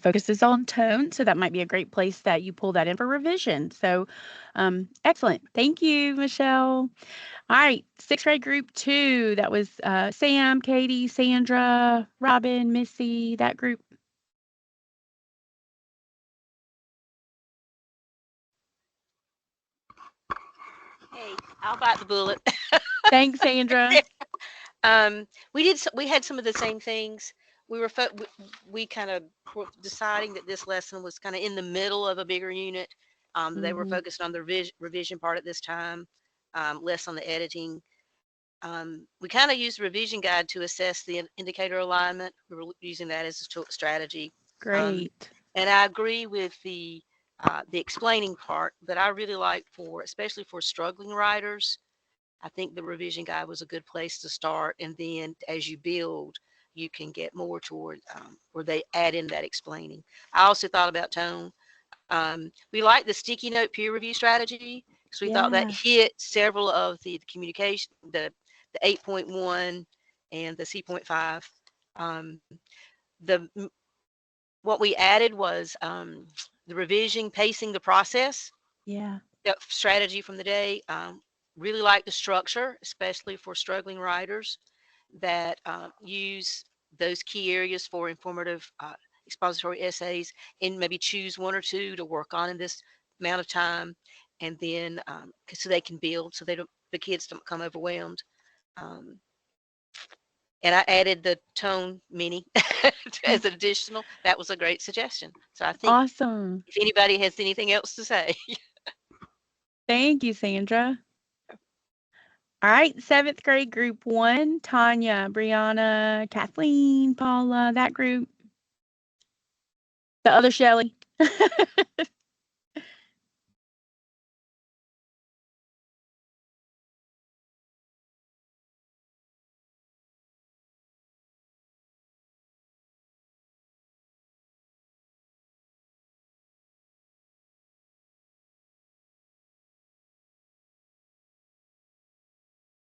Speaker 1: focuses on tone. So that might be a great place that you pull that in for revision. So excellent. Thank you, Michelle. All right, sixth grade group two. That was Sam, Katie, Sandra, Robin, Missy, that group.
Speaker 5: Hey, I'll bite the bullet.
Speaker 1: Thanks, Sandra.
Speaker 5: We had some of the same things. We kind of were deciding that this lesson was kind of in the middle of a bigger unit. They were focused on the revision part at this time, less on the editing. We kind of used the revision guide to assess the indicator alignment. We were using that as a strategy.
Speaker 1: Great.
Speaker 5: And I agree with the explaining part, but I really like especially for struggling writers, I think the revision guide was a good place to start. And then as you build, you can get more toward where they add in that explaining. I also thought about tone. We like the sticky note peer review strategy because we thought that
Speaker 1: Yeah.
Speaker 5: hit several of the communication, the 8.1 and the C.5. The what we added was the revision, pacing the process,
Speaker 1: Yeah.
Speaker 5: the strategy from the day. Really like the structure, especially for struggling writers that use those key areas for informative expository essays, and maybe choose one or two to work on in this amount of time, and then so they can build, so the kids don't become overwhelmed. Um, and I added the tone mini as an additional. That was a great suggestion. So I think
Speaker 1: Awesome.
Speaker 5: if anybody has anything else to say.
Speaker 1: Thank you, Sandra. All right, 7th grade group 1, Tanya, Brianna, Kathleen, Paula, that group. The other Shelly.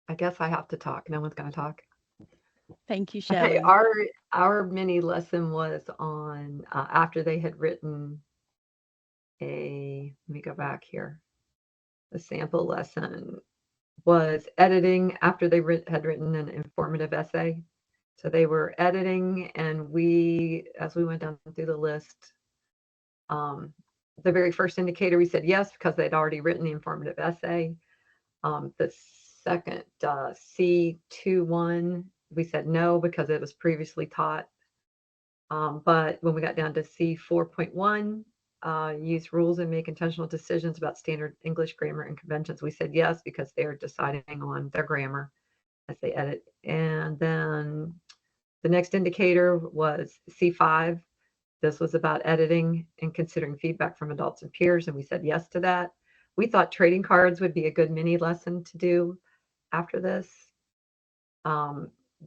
Speaker 3: I guess I have to talk. No one's going to talk.
Speaker 1: Thank you,
Speaker 3: Okay,
Speaker 1: Shelly.
Speaker 3: our mini lesson was on after they had written let me go back here. The sample lesson was editing after they had written an informative essay. So they were editing, and as we went down through the list, the very first indicator we said yes because they'd already written the informative essay. The second C.2 we said no because it was previously taught. But when we got down to C.4.1, use rules and make intentional decisions about standard English grammar and conventions, we said yes because they're deciding on their grammar as they edit. And then the next indicator was C.5. This was about editing and considering feedback from adults and peers, and we said yes to that. We thought trading cards would be a good mini lesson to do after this.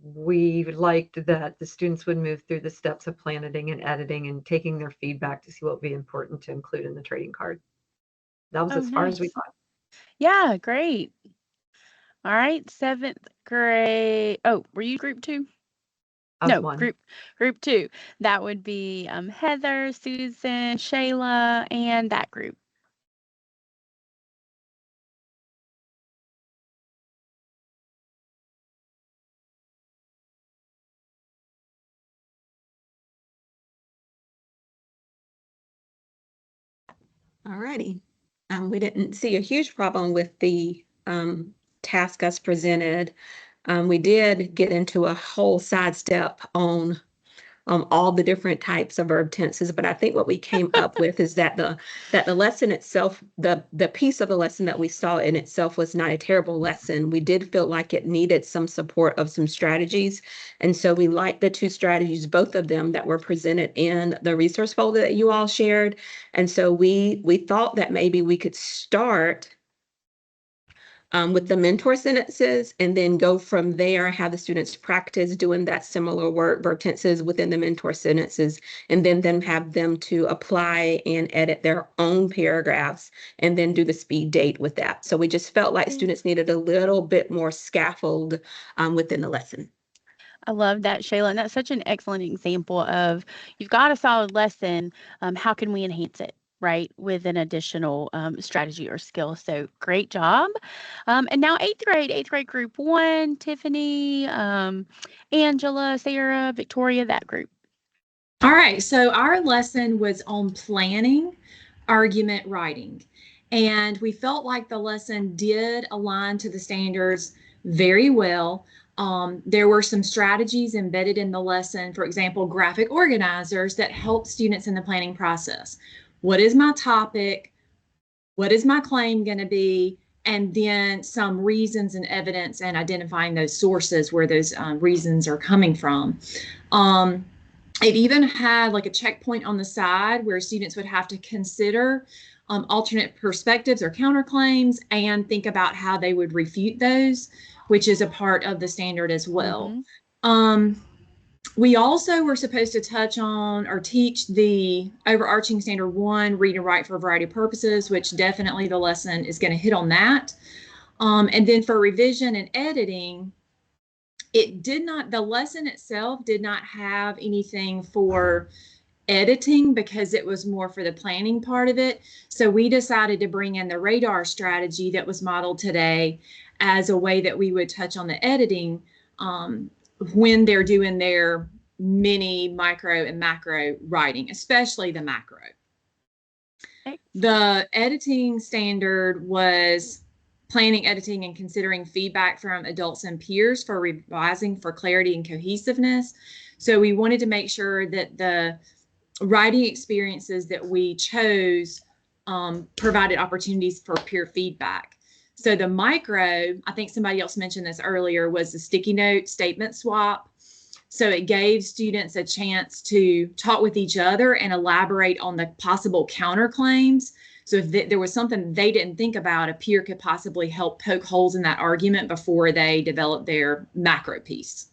Speaker 3: We liked that the students would move through the steps of planning and editing and taking their feedback to see what would be important to include in the trading card. That was
Speaker 1: Oh,
Speaker 3: as far as we
Speaker 1: nice.
Speaker 3: thought.
Speaker 1: Yeah, great. All right, 7th grade. Oh, were you group 2?
Speaker 3: I was
Speaker 1: No,
Speaker 3: one.
Speaker 1: group 2. That would be Heather, Susan, Shayla, and that group.
Speaker 6: Alrighty. We didn't see a huge problem with the task us presented. We did get into a whole sidestep on all the different types of verb tenses, but I think what we came up with is that the lesson itself, the piece of the lesson that we saw in itself was not a terrible lesson. We did feel like it needed some support of some strategies, and so we liked the 2 strategies, both of them that were presented in the resource folder that you all shared. And so we thought that maybe we could start with the mentor sentences, and then go from there, have the students practice doing that similar work, verb tenses within the mentor sentences, and then have them to apply and edit their own paragraphs, and then do the speed date with that. So we just felt like students needed a little bit more scaffold within the lesson.
Speaker 1: I love that, Shayla, and that's such an excellent example of you've got a solid lesson. How can we enhance it, right, with an additional strategy or skill? So great job. And now 8th grade group 1, Tiffany, Angela, Sarah, Victoria, that group.
Speaker 7: All right, so our lesson was on planning argument writing, and we felt like the lesson did align to the standards very well. There were some strategies embedded in the lesson, for example, graphic organizers that help students in the planning process. What is my topic? What is my claim going to be? And then some reasons and evidence, and identifying those sources where those reasons are coming from. It even had like a checkpoint on the side where students would have to consider alternate perspectives or counterclaims and think about how they would refute those, which is a part of the standard as well. We also were supposed to touch on or teach the overarching standard 1, read and write for a variety of purposes, which definitely the lesson is going to hit on that. And then for revision and editing, the lesson itself did not have anything for editing because it was more for the planning part of it. So we decided to bring in the radar strategy that was modeled today as a way that we would touch on the editing when they're doing their mini, micro, and macro writing, especially the macro. The editing standard was planning, editing, and considering feedback from adults and peers for revising for clarity and cohesiveness. So we wanted to make sure that the writing experiences that we chose provided opportunities for peer feedback. So the micro, I think somebody else mentioned this earlier, was the sticky note statement swap. So it gave students a chance to talk with each other and elaborate on the possible counterclaims. So if there was something they didn't think about, a peer could possibly help poke holes in that argument before they develop their macro piece.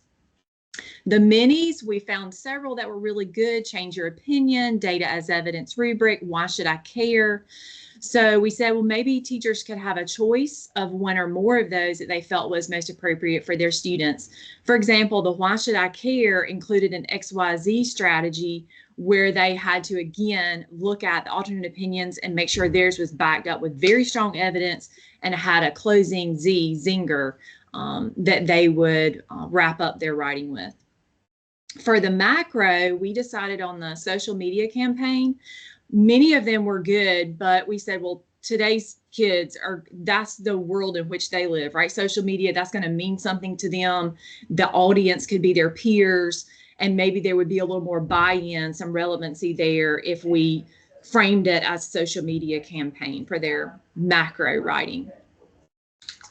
Speaker 7: The minis, we found several that were really good. Change your opinion, data as evidence rubric, why should I care? So we said, well, maybe teachers could have a choice of one or more of those that they felt was most appropriate for their students. For example, the why should I care included an XYZ strategy where they had to, again, look at the alternate opinions and make sure theirs was backed up with very strong evidence and had a closing zinger that they would wrap up their writing with. For the macro, we decided on the social media campaign. Many of them were good, but we said, well, today's kids that's the world in which they live, right? Social media, that's going to mean something to them. The audience could be their peers, and maybe there would be a little more buy-in, some relevancy there if we framed it as a social media campaign for their macro writing.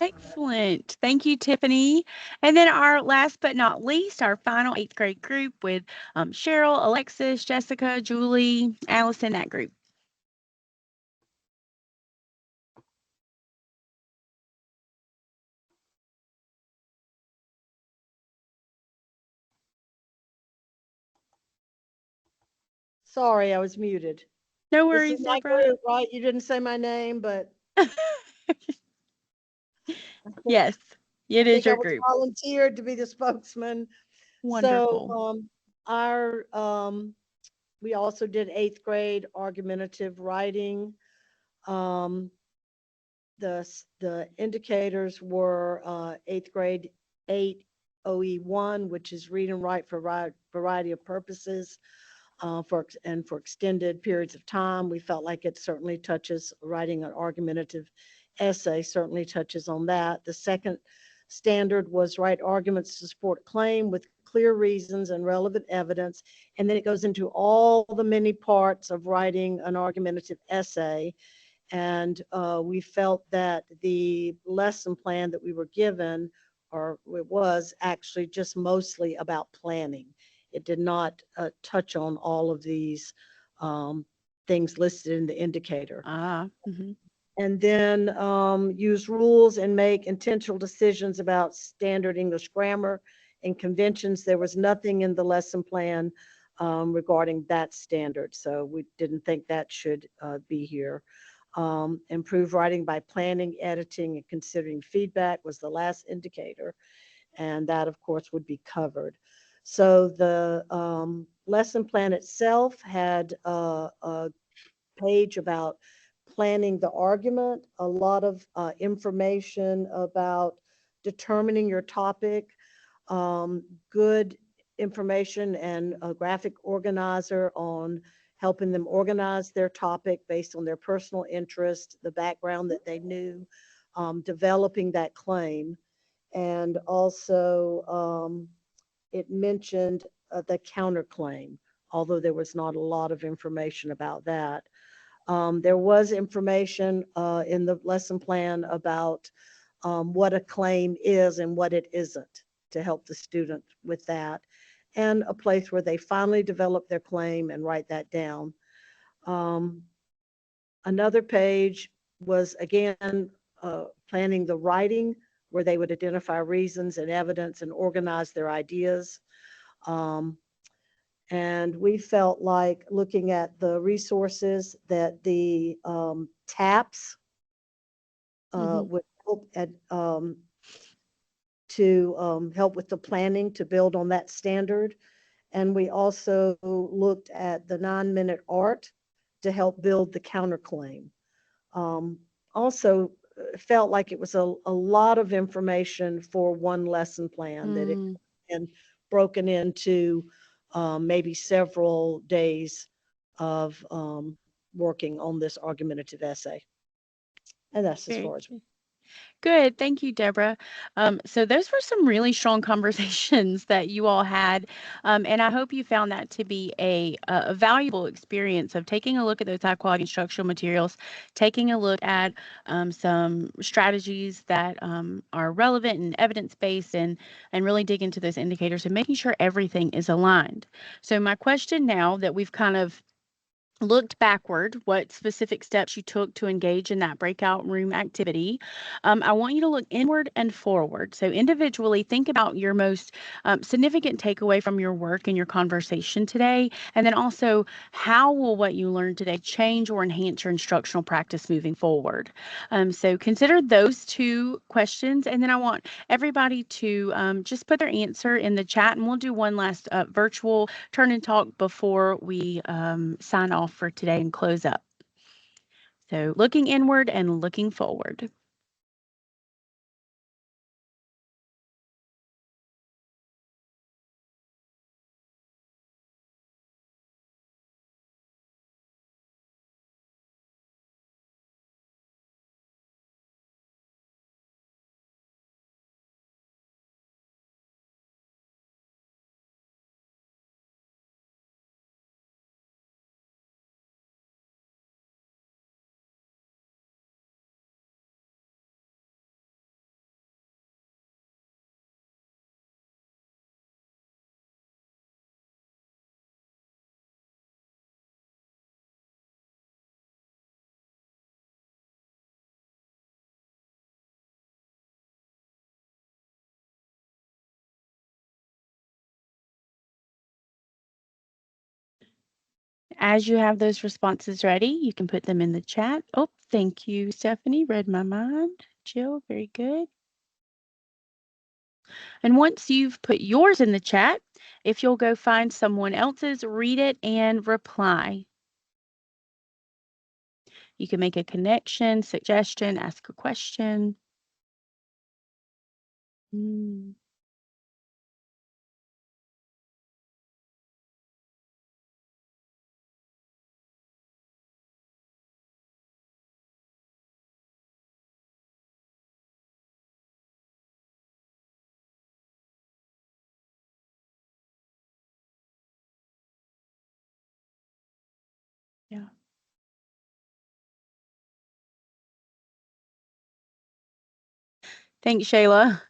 Speaker 1: Excellent. Thank you, Tiffany. And then our last but not least, our final 8th grade group with Cheryl, Alexis, Jessica, Julie, Allison, that group.
Speaker 8: Sorry, I was muted.
Speaker 1: No
Speaker 8: This
Speaker 1: worries,
Speaker 8: is my
Speaker 1: Deborah.
Speaker 8: group, right? You didn't say my name, but
Speaker 1: Yes,
Speaker 8: I
Speaker 1: it is
Speaker 8: think I
Speaker 1: your
Speaker 8: was
Speaker 1: group.
Speaker 8: volunteered to be the spokesman.
Speaker 1: Wonderful.
Speaker 8: So we also did 8th grade argumentative writing. The indicators were 8th grade 8 OE1, which is read and write for a variety of purposes. For extended periods of time. We felt like it certainly touches writing an argumentative essay, certainly touches on that. The second standard was write arguments to support a claim with clear reasons and relevant evidence. And then it goes into all the many parts of writing an argumentative essay. And we felt that the lesson plan that we were given, or it was actually just mostly about planning. It did not touch on all of these things listed in the indicator. And then use rules and make intentional decisions about standard English grammar and conventions. There was nothing in the lesson plan regarding that standard, so we didn't think that should be here. Improve writing by planning, editing, and considering feedback was the last indicator, and that, of course, would be covered. So the lesson plan itself had a page about planning the argument, a lot of information about determining your topic, good information and a graphic organizer on helping them organize their topic based on their personal interest, the background that they knew, developing that claim. And also it mentioned the counterclaim, although there was not a lot of information about that. There was information in the lesson plan about what a claim is and what it isn't to help the student with that, and a place where they finally develop their claim and write that down. Another page was, again, planning the writing, where they would identify reasons and evidence and organize their ideas. And we felt like, looking at the resources, that the TAPS would help to help with the planning to build on that standard. And we also looked at the 9-minute art to help build the counterclaim. Also felt like it was a lot of information for one lesson plan that it and broken into maybe several days of working on this argumentative essay. And that's as
Speaker 1: Very
Speaker 8: far as
Speaker 1: good. Thank you, Deborah. So those were some really strong conversations that you all had. And I hope you found that to be a valuable experience of taking a look at those high quality instructional materials, taking a look at some strategies that are relevant and evidence-based, and really dig into those indicators and making sure everything is aligned. So my question now that we've kind of looked backward, what specific steps you took to engage in that breakout room activity. I want you to look inward and forward. So individually, think about your most significant takeaway from your work and your conversation today. And then also, how will what you learned today change or enhance your instructional practice moving forward? So consider those two questions. And then I want everybody to just put their answer in the chat, and we'll do one last virtual turn and talk before we sign off for today and close up. So looking inward and looking forward. As you have those responses ready, you can put them in the chat. Oh, thank you, Stephanie. Read my mind. Jill, very good. And once you've put yours in the chat, if you'll go find someone else's, read it and reply. You can make a connection, suggestion, ask a question. Yeah. Thanks, Shayla.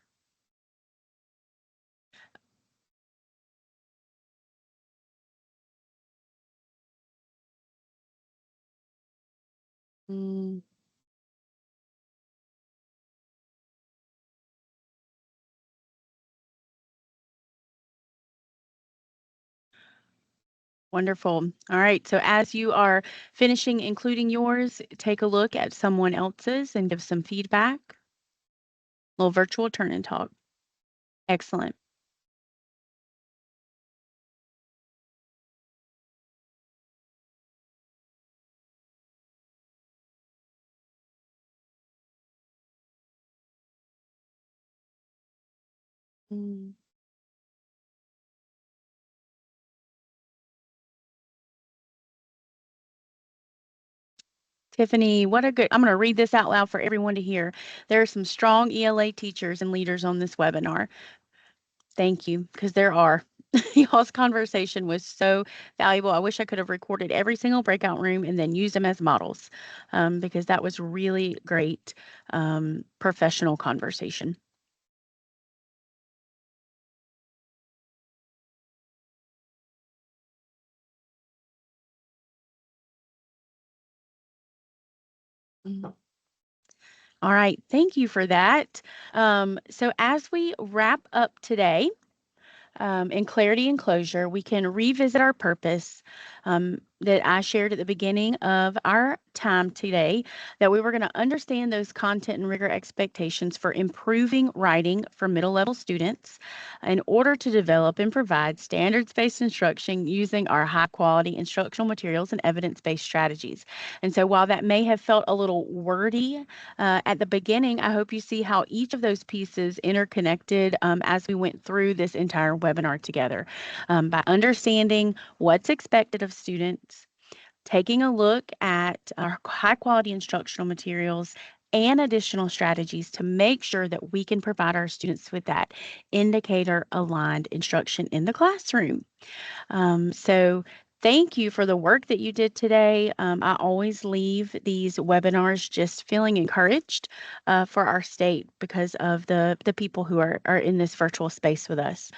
Speaker 1: Wonderful. All right. So as you are finishing including yours, take a look at someone else's and give some feedback. Little virtual turn and talk. Excellent. Tiffany, what a good, I'm going to read this out loud for everyone to hear. There are some strong ELA teachers and leaders on this webinar. Thank you, because there are. Y'all's conversation was so valuable. I wish I could have recorded every single breakout room and then used them as models, because that was really great professional conversation. All right, thank you for that. So as we wrap up today, in clarity and closure, we can revisit our purpose, that I shared at the beginning of our time today, that we were going to understand those content and rigor expectations for improving writing for middle level students in order to develop and provide standards-based instruction using our high quality instructional materials and evidence-based strategies. And so while that may have felt a little wordy at the beginning, I hope you see how each of those pieces interconnected as we went through this entire webinar together. By understanding what's expected of students, taking a look at our high quality instructional materials and additional strategies to make sure that we can provide our students with that indicator aligned instruction in the classroom. So thank you for the work that you did today. I always leave these webinars just feeling encouraged for our state because of the people who are in this virtual space with us.